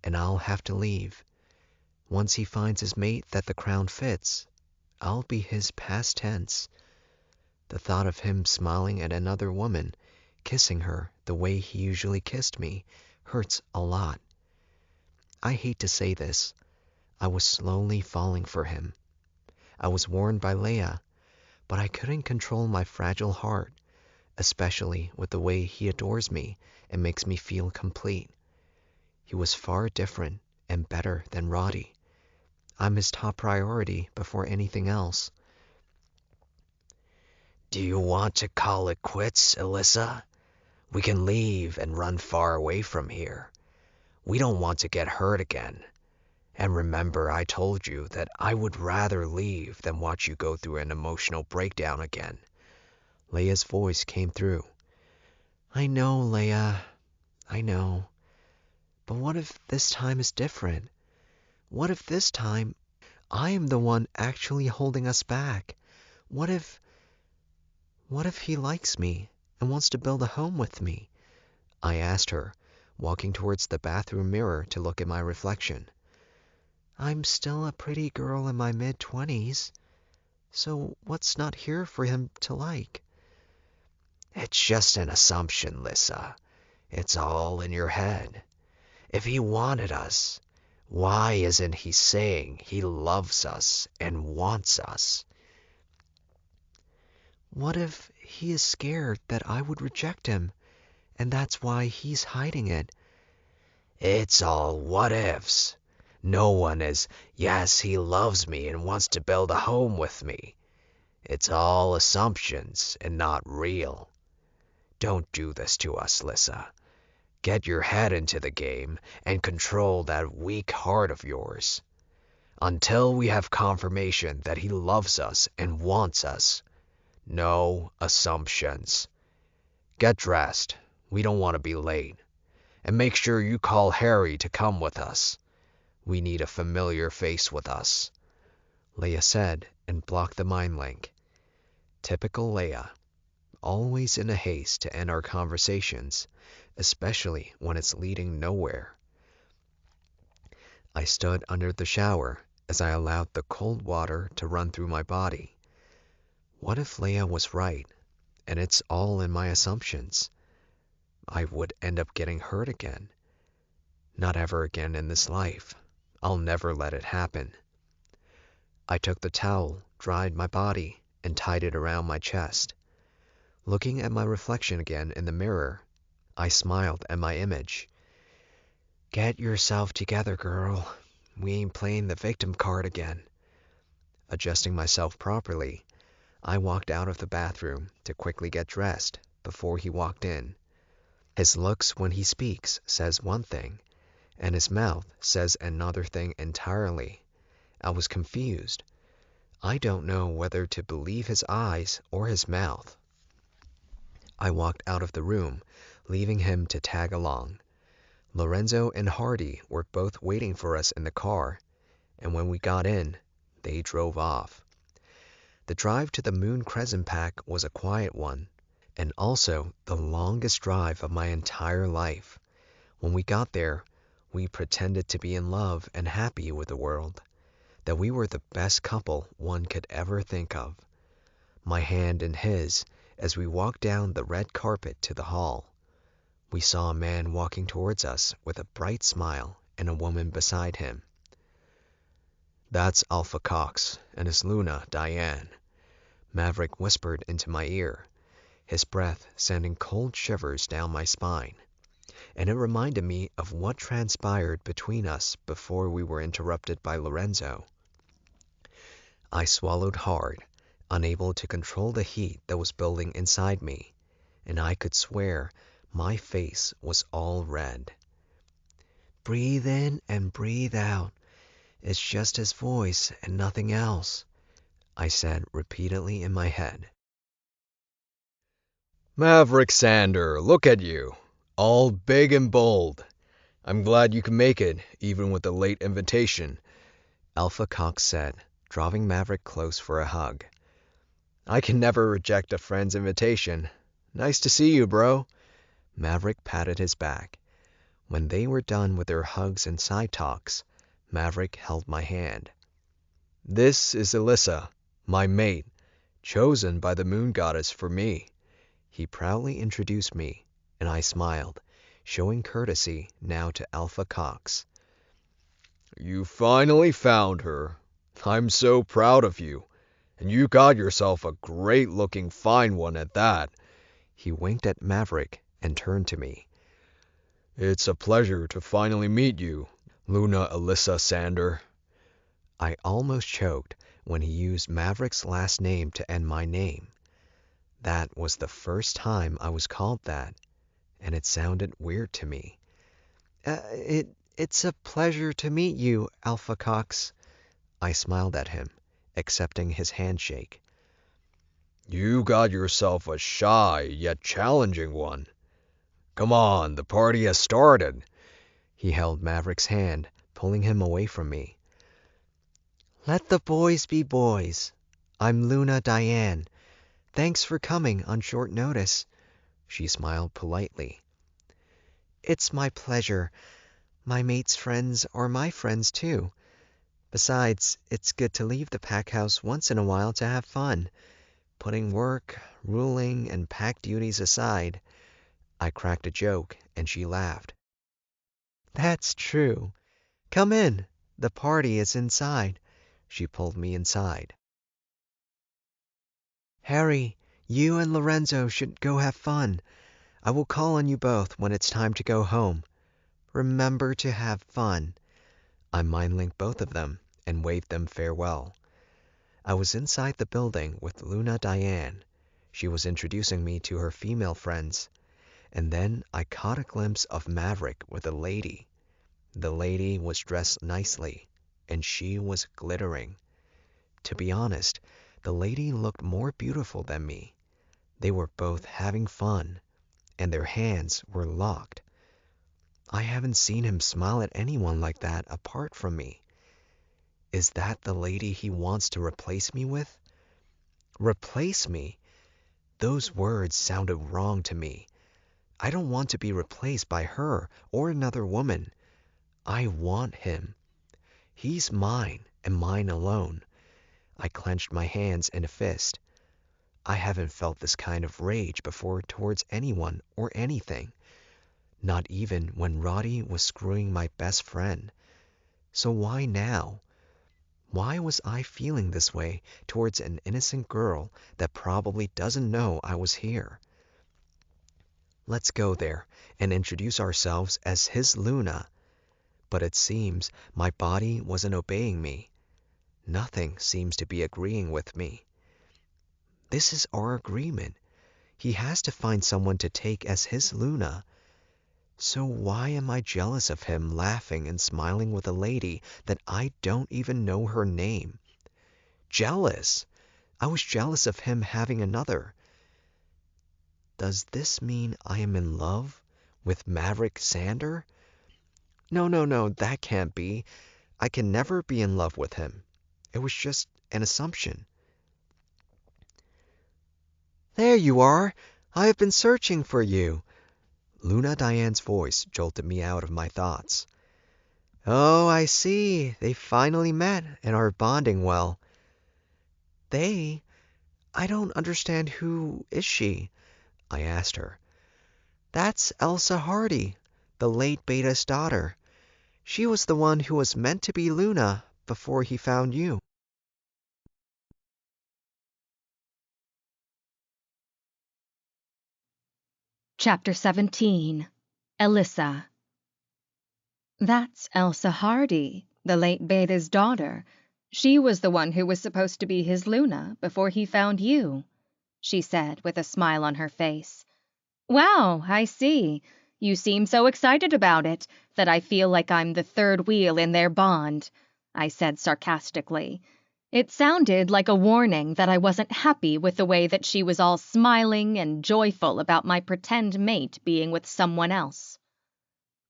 and I'll have to leave. Once he finds his mate that the crown fits, I'll be his past tense. The thought of him smiling at another woman, kissing her the way he usually kissed me, hurts a lot. I hate to say this. I was slowly falling for him. I was warned by Leia, but I couldn't control my fragile heart, especially with the way he adores me and makes me feel complete. He was far different and better than Roddy. I'm his top priority before anything else. Do you want to call it quits, Elissa? We can leave and run far away from here. We don't want to get hurt again. And remember, I told you that I would rather leave than watch you go through an emotional breakdown again. Leia's voice came through. I know, Leia. I know. But what if this time is different? What if this time I am the one actually holding us back? What if he likes me and wants to build a home with me? I asked her, walking towards the bathroom mirror to look at my reflection. I'm still a pretty girl in my mid-20s, so what's not here for him to like? It's just an assumption, Lissa. It's all in your head. If he wanted us, why isn't he saying he loves us and wants us? What if he is scared that I would reject him, and that's why he's hiding it? It's all what ifs. No one is, yes, he loves me and wants to build a home with me. It's all assumptions and not real. Don't do this to us, Lissa. Get your head into the game and control that weak heart of yours. Until we have confirmation that he loves us and wants us, no assumptions. Get dressed. We don't want to be late. And make sure you call Harry to come with us. We need a familiar face with us, Leia said and blocked the mind link. Typical Leia. Always in a haste to end our conversations, especially when it's leading nowhere. I stood under the shower as I allowed the cold water to run through my body. What if Leia was right, and it's all in my assumptions? I would end up getting hurt again. Not ever again in this life. I'll never let it happen. I took the towel, dried my body, and tied it around my chest. Looking at my reflection again in the mirror, I smiled at my image. Get yourself together, girl. We ain't playing the victim card again. Adjusting myself properly, I walked out of the bathroom to quickly get dressed before he walked in. His looks when he speaks says one thing, and his mouth says another thing entirely. I was confused. I don't know whether to believe his eyes or his mouth. I walked out of the room, leaving him to tag along. Lorenzo and Hardy were both waiting for us in the car, and when we got in, they drove off. The drive to the Moon Crescent Pack was a quiet one, and also the longest drive of my entire life. When we got there, we pretended to be in love and happy with the world, that we were the best couple one could ever think of. My hand in his as we walked down the red carpet to the hall. We saw a man walking towards us with a bright smile and a woman beside him. That's Alpha Cox and his Luna, Diane. Maverick whispered into my ear, his breath sending cold shivers down my spine, and it reminded me of what transpired between us before we were interrupted by Lorenzo. I swallowed hard, unable to control the heat that was building inside me, and I could swear my face was all red. "Breathe in and breathe out. It's just his voice and nothing else," I said repeatedly in my head. Maverick Xander, look at you, all big and bold. I'm glad you can make it, even with the late invitation, Alpha Cox said, drawing Maverick close for a hug. I can never reject a friend's invitation. Nice to see you, bro. Maverick patted his back. When they were done with their hugs and side talks, Maverick held my hand. This is Elissa, my mate, chosen by the moon goddess for me. He proudly introduced me, and I smiled, showing courtesy now to Alpha Cox. You finally found her. I'm so proud of you. And you got yourself a great-looking fine one at that. He winked at Maverick and turned to me. It's a pleasure to finally meet you, Luna Elissa Xander. I almost choked when he used Maverick's last name to end my name. That was the first time I was called that, and it sounded weird to me. It's a pleasure to meet you, Alpha Cox. I smiled at him, accepting his handshake. You got yourself a shy yet challenging one. Come on, the party has started. He held Maverick's hand, pulling him away from me. Let the boys be boys. I'm Luna Diane. Thanks for coming on short notice. She smiled politely. It's my pleasure. My mate's friends are my friends too. Besides, it's good to leave the pack house once in a while to have fun. Putting work, ruling, and pack duties aside. I cracked a joke, and she laughed. That's true. Come in. The party is inside. She pulled me inside. Harry, you and Lorenzo should go have fun. I will call on you both when it's time to go home. Remember to have fun. I mind-linked both of them and waved them farewell. I was inside the building with Luna Diane. She was introducing me to her female friends. And then I caught a glimpse of Maverick with a lady. The lady was dressed nicely, and she was glittering. To be honest, the lady looked more beautiful than me. They were both having fun, and their hands were locked. I haven't seen him smile at anyone like that apart from me. Is that the lady he wants to replace me with? Replace me? Those words sounded wrong to me. I don't want to be replaced by her or another woman. I want him. He's mine and mine alone. I clenched my hands in a fist. I haven't felt this kind of rage before towards anyone or anything. Not even when Roddy was screwing my best friend. So why now? Why was I feeling this way towards an innocent girl that probably doesn't know I was here? Let's go there and introduce ourselves as his Luna. But it seems my body wasn't obeying me. Nothing seems to be agreeing with me. This is our agreement. He has to find someone to take as his Luna. So why am I jealous of him laughing and smiling with a lady that I don't even know her name? Jealous! I was jealous of him having another. Does this mean I am in love with Maverick Xander? No, that can't be. I can never be in love with him. It was just an assumption. There you are. I have been searching for you. Luna Diane's voice jolted me out of my thoughts. Oh, I see. They finally met and are bonding well. They? I don't understand. Who is she? I asked her. That's Elsa Hardy, the late Beta's daughter. She was the one who was meant to be Luna before he found you. Chapter 17. Elissa. That's Elsa Hardy, the late Beta's daughter. She was the one who was supposed to be his Luna before he found you, she said with a smile on her face. Wow, I see. You seem so excited about it that I feel like I'm the third wheel in their bond, I said sarcastically. It sounded like a warning that I wasn't happy with the way that she was all smiling and joyful about my pretend mate being with someone else.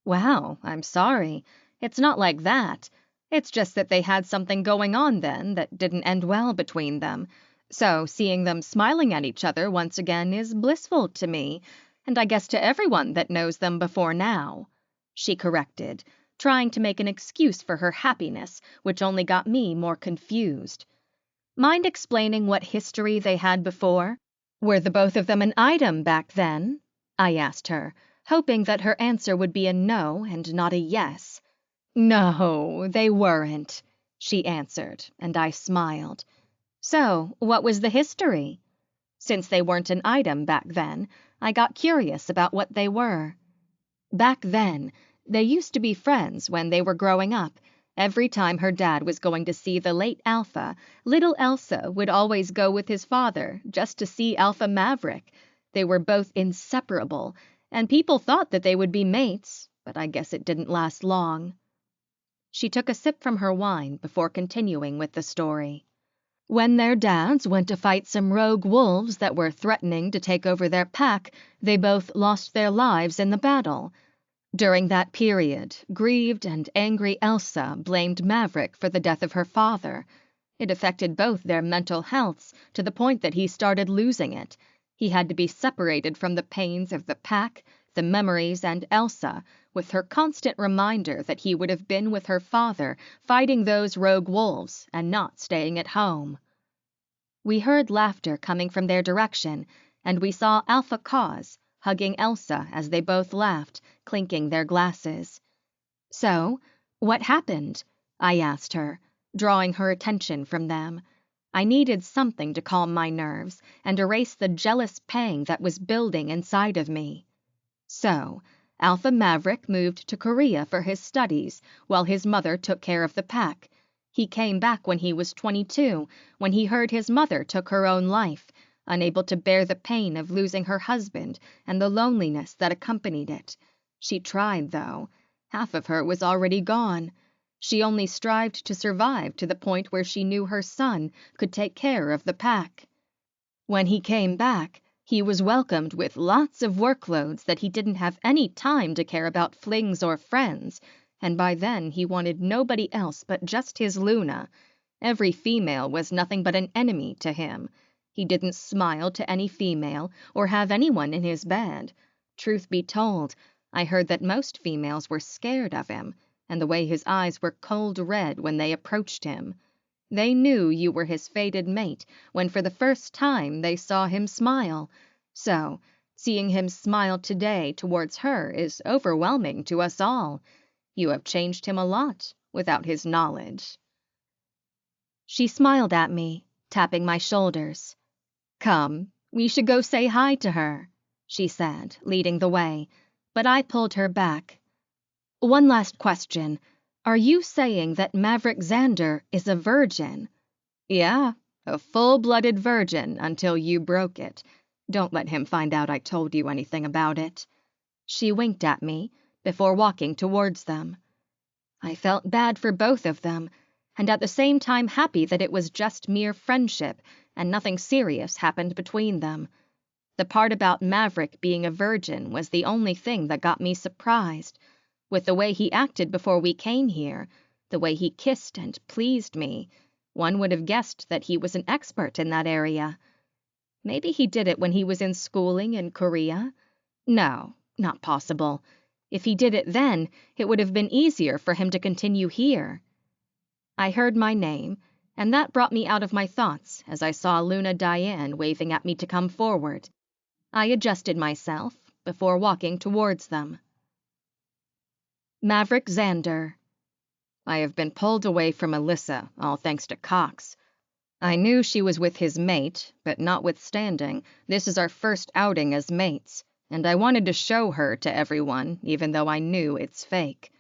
Wow, I'm sorry. It's not like that. It's just that they had something going on then that didn't end well between them. So seeing them smiling at each other once again is blissful to me, and I guess to everyone that knows them before now, she corrected, trying to make an excuse for her happiness, which only got me more confused. Mind explaining what history they had before? Were the both of them an item back then? I asked her, hoping that her answer would be a no and not a yes. No, they weren't, she answered, and I smiled. So, what was the history? Since they weren't an item back then, I got curious about what they were. Back then, they used to be friends when they were growing up. Every time her dad was going to see the late Alpha, little Elsa would always go with his father just to see Alpha Maverick. They were both inseparable, and people thought that they would be mates, but I guess it didn't last long. She took a sip from her wine before continuing with the story. When their dads went to fight some rogue wolves that were threatening to take over their pack, they both lost their lives in the battle. During that period, grieved and angry Elsa blamed Maverick for the death of her father. It affected both their mental healths to the point that he started losing it. He had to be separated from the pains of the pack, the memories, and Elsa, with her constant reminder that he would have been with her father fighting those rogue wolves and not staying at home. We heard laughter coming from their direction, and we saw Alpha Paws hugging Elsa as they both laughed, clinking their glasses. So, what happened? I asked her, drawing her attention from them. I needed something to calm my nerves and erase the jealous pang that was building inside of me. So, Alpha Maverick moved to Korea for his studies while his mother took care of the pack. He came back when he was 22, when he heard his mother took her own life, unable to bear the pain of losing her husband and the loneliness that accompanied it. She tried, though. Half of her was already gone. She only strived to survive to the point where she knew her son could take care of the pack. When he came back, he was welcomed with lots of workloads that he didn't have any time to care about flings or friends, and by then he wanted nobody else but just his Luna. Every female was nothing but an enemy to him. He didn't smile to any female or have anyone in his bed. Truth be told, I heard that most females were scared of him, and the way his eyes were cold red when they approached him. They knew you were his fated mate when for the first time they saw him smile. So, seeing him smile today towards her is overwhelming to us all. You have changed him a lot without his knowledge. She smiled at me, tapping my shoulders. Come, we should go say hi to her, she said, leading the way, but I pulled her back. One last question. Are you saying that Maverick Xander is a virgin? Yeah, a full-blooded virgin until you broke it. Don't let him find out I told you anything about it. She winked at me before walking towards them. I felt bad for both of them, and at the same time happy that it was just mere friendship and nothing serious happened between them. The part about Maverick being a virgin was the only thing that got me surprised. With the way he acted before we came here, the way he kissed and pleased me, one would have guessed that he was an expert in that area. Maybe he did it when he was in schooling in Korea? No, not possible. If he did it then, it would have been easier for him to continue here. I heard my name, and that brought me out of my thoughts as I saw Luna Diane waving at me to come forward. I adjusted myself before walking towards them. Maverick Xander. I have been pulled away from Elissa, all thanks to Cox. I knew she was with his mate, but notwithstanding, this is our first outing as mates, and I wanted to show her to everyone, even though I knew it's fake.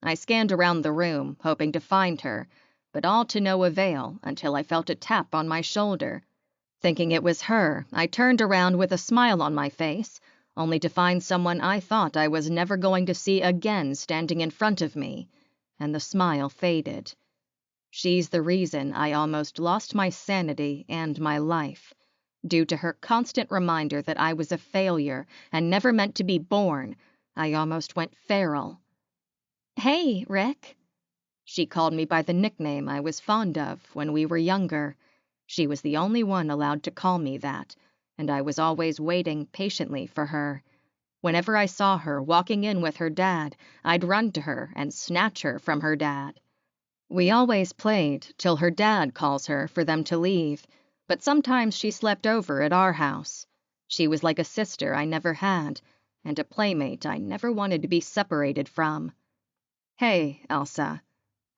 I scanned around the room, hoping to find her, but all to no avail until I felt a tap on my shoulder. Thinking it was her, I turned around with a smile on my face, only to find someone I thought I was never going to see again standing in front of me, and the smile faded. She's the reason I almost lost my sanity and my life, due to her constant reminder that I was a failure and never meant to be born. I almost went feral. "Hey, Rick." She called me by the nickname I was fond of when we were younger. She was the only one allowed to call me that, and I was always waiting patiently for her. Whenever I saw her walking in with her dad, I'd run to her and snatch her from her dad. We always played till her dad calls her for them to leave, but sometimes she slept over at our house. She was like a sister I never had, and a playmate I never wanted to be separated from. "Hey, Elsa,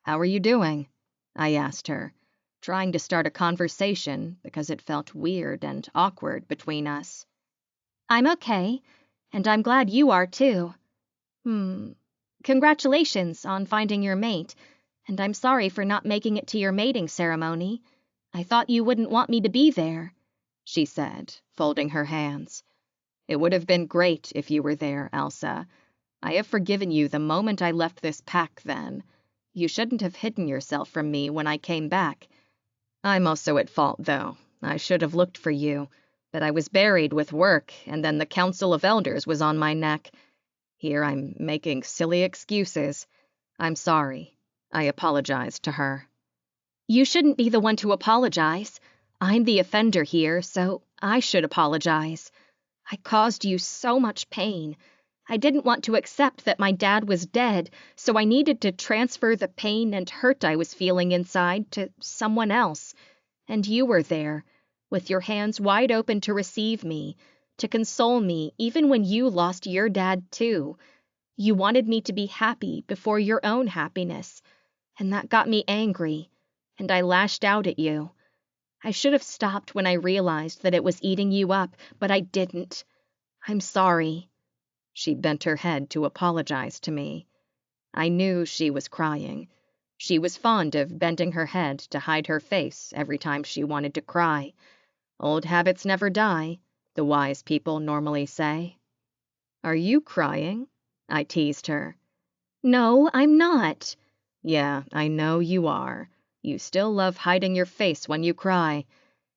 how are you doing?" I asked her, trying to start a conversation because it felt weird and awkward between us. "I'm okay, and I'm glad you are too. Congratulations on finding your mate, and I'm sorry for not making it to your mating ceremony. I thought you wouldn't want me to be there," she said, folding her hands. "It would have been great if you were there, Elsa. I have forgiven you the moment I left this pack then. You shouldn't have hidden yourself from me when I came back. I'm also at fault, though. I should have looked for you, but I was buried with work, and then the Council of Elders was on my neck. Here I'm making silly excuses. I'm sorry." I apologized to her. "You shouldn't be the one to apologize. I'm the offender here, so I should apologize. I caused you so much pain. I didn't want to accept that my dad was dead, so I needed to transfer the pain and hurt I was feeling inside to someone else. And you were there, with your hands wide open to receive me, to console me even when you lost your dad too. You wanted me to be happy before your own happiness, and that got me angry, and I lashed out at you. I should have stopped when I realized that it was eating you up, but I didn't. I'm sorry." She bent her head to apologize to me. I knew she was crying. She was fond of bending her head to hide her face every time she wanted to cry. Old habits never die, the wise people normally say. "Are you crying?" I teased her. "No, I'm not." "Yeah, I know you are. You still love hiding your face when you cry.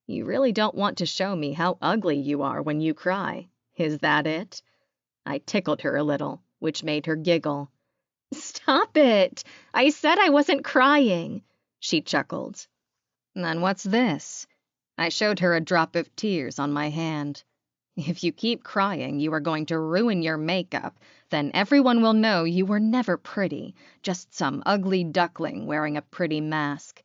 You really don't want to show me how ugly you are when you cry. Is that it?" I tickled her a little, which made her giggle. "Stop it! I said I wasn't crying," she chuckled. "Then what's this?" I showed her a drop of tears on my hand. "If you keep crying, you are going to ruin your makeup. Then everyone will know you were never pretty, just some ugly duckling wearing a pretty mask."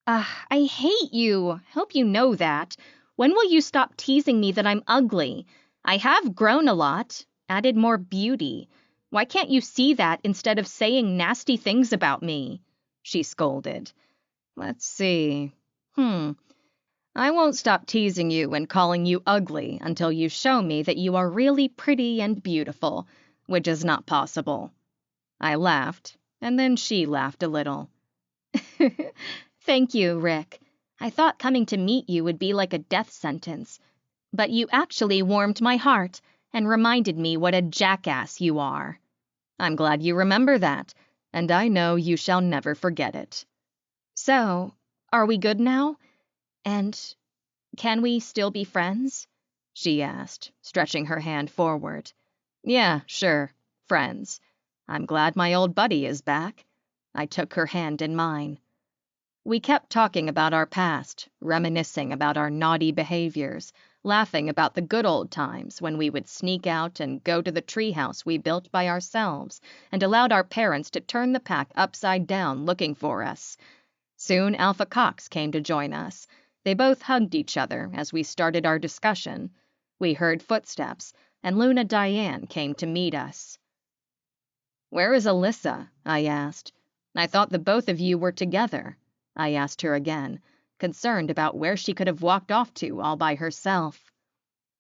I hate you. Hope you know that. When will you stop teasing me that I'm ugly? I have grown a lot, added more beauty. Why can't you see that instead of saying nasty things about me?" she scolded. "Let's see. I won't stop teasing you and calling you ugly until you show me that you are really pretty and beautiful, which is not possible." I laughed, and then she laughed a little. "Thank you, Rick. I thought coming to meet you would be like a death sentence, but you actually warmed my heart and reminded me what a jackass you are." "I'm glad you remember that, and I know you shall never forget it." "So, are we good now? And can we still be friends?" she asked, stretching her hand forward. "Yeah, sure, friends. I'm glad my old buddy is back." I took her hand in mine. We kept talking about our past, reminiscing about our naughty behaviors, laughing about the good old times when we would sneak out and go to the treehouse we built by ourselves and allowed our parents to turn the pack upside down looking for us. Soon Alpha Cox came to join us. They both hugged each other as we started our discussion. We heard footsteps, and Luna Diane came to meet us. "Where is Elissa?" I asked. "I thought the both of you were together." I asked her again, concerned about where she could have walked off to all by herself.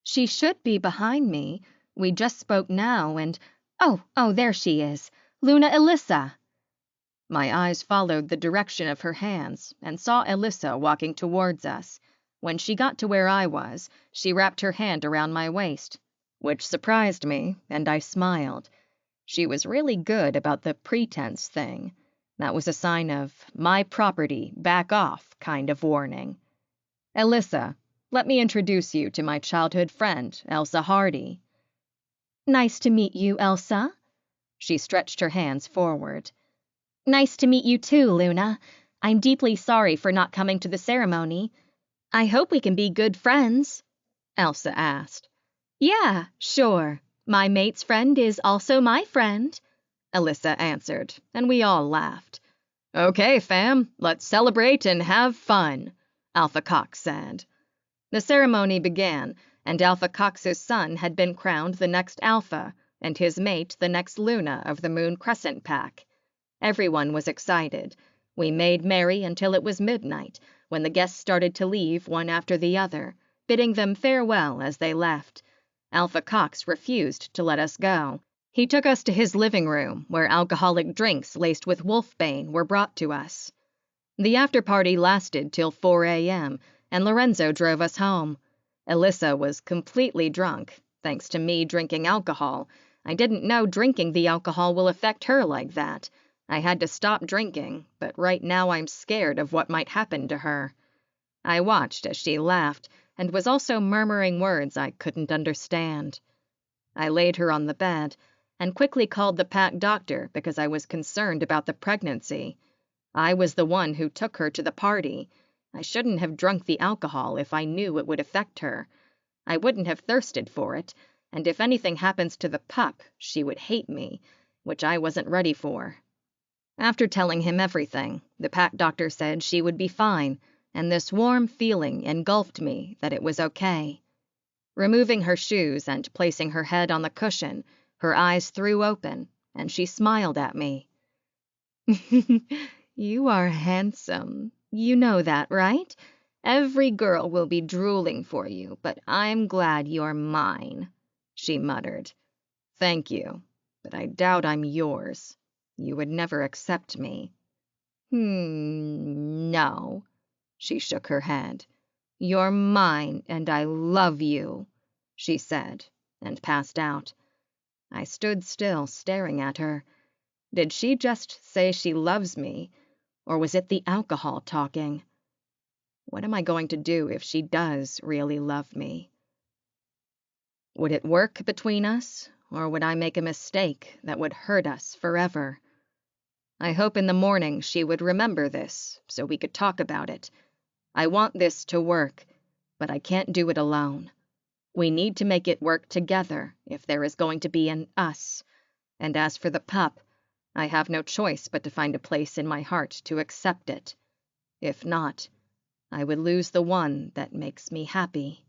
"She should be behind me, We just spoke now, and oh, there she is. Luna Elissa. My eyes followed the direction of her hands and saw Elissa walking towards us. When she got to where I was, she wrapped her hand around my waist, which surprised me, and I smiled. She was really good about the pretense thing. That was a sign of my property, back off kind of warning. Elissa, let me introduce you to my childhood friend, Elsa Hardy. Nice to meet you, Elsa. She stretched her hands forward. Nice to meet you too, Luna. I'm deeply sorry for not coming to the ceremony. I hope we can be good friends, Elsa asked. Yeah, sure. My mate's friend is also my friend, Elissa answered, and we all laughed. Okay, fam, let's celebrate and have fun, Alpha Cox said. The ceremony began, and Alpha Cox's son had been crowned the next Alpha, and his mate the next Luna of the Moon Crescent Pack. Everyone was excited. We made merry until it was midnight, when the guests started to leave one after the other, bidding them farewell as they left. Alpha Cox refused to let us go. He took us to his living room, where alcoholic drinks laced with wolfbane were brought to us. The after-party lasted till 4 a.m., and Lorenzo drove us home. Elissa was completely drunk, thanks to me drinking alcohol. I didn't know drinking the alcohol will affect her like that. I had to stop drinking, but right now I'm scared of what might happen to her. I watched as she laughed, and was also murmuring words I couldn't understand. I laid her on the bed, and quickly called the pack doctor because I was concerned about the pregnancy. I was the one who took her to the party. I shouldn't have drunk the alcohol if I knew it would affect her. I wouldn't have thirsted for it, and if anything happens to the pup, she would hate me, which I wasn't ready for. After telling him everything, the pack doctor said she would be fine, and this warm feeling engulfed me that it was okay. Removing her shoes and placing her head on the cushion, her eyes threw open, and she smiled at me. You are handsome. You know that, right? Every girl will be drooling for you, but I'm glad you're mine, she muttered. Thank you, but I doubt I'm yours. You would never accept me. No. She shook her head. You're mine, and I love you, she said, and passed out. I stood still, staring at her. Did she just say she loves me, or was it the alcohol talking? What am I going to do if she does really love me? Would it work between us, or would I make a mistake that would hurt us forever? I hope in the morning she would remember this, so we could talk about it. I want this to work, but I can't do it alone. We need to make it work together if there is going to be an us. And as for the pup, I have no choice but to find a place in my heart to accept it. If not, I would lose the one that makes me happy.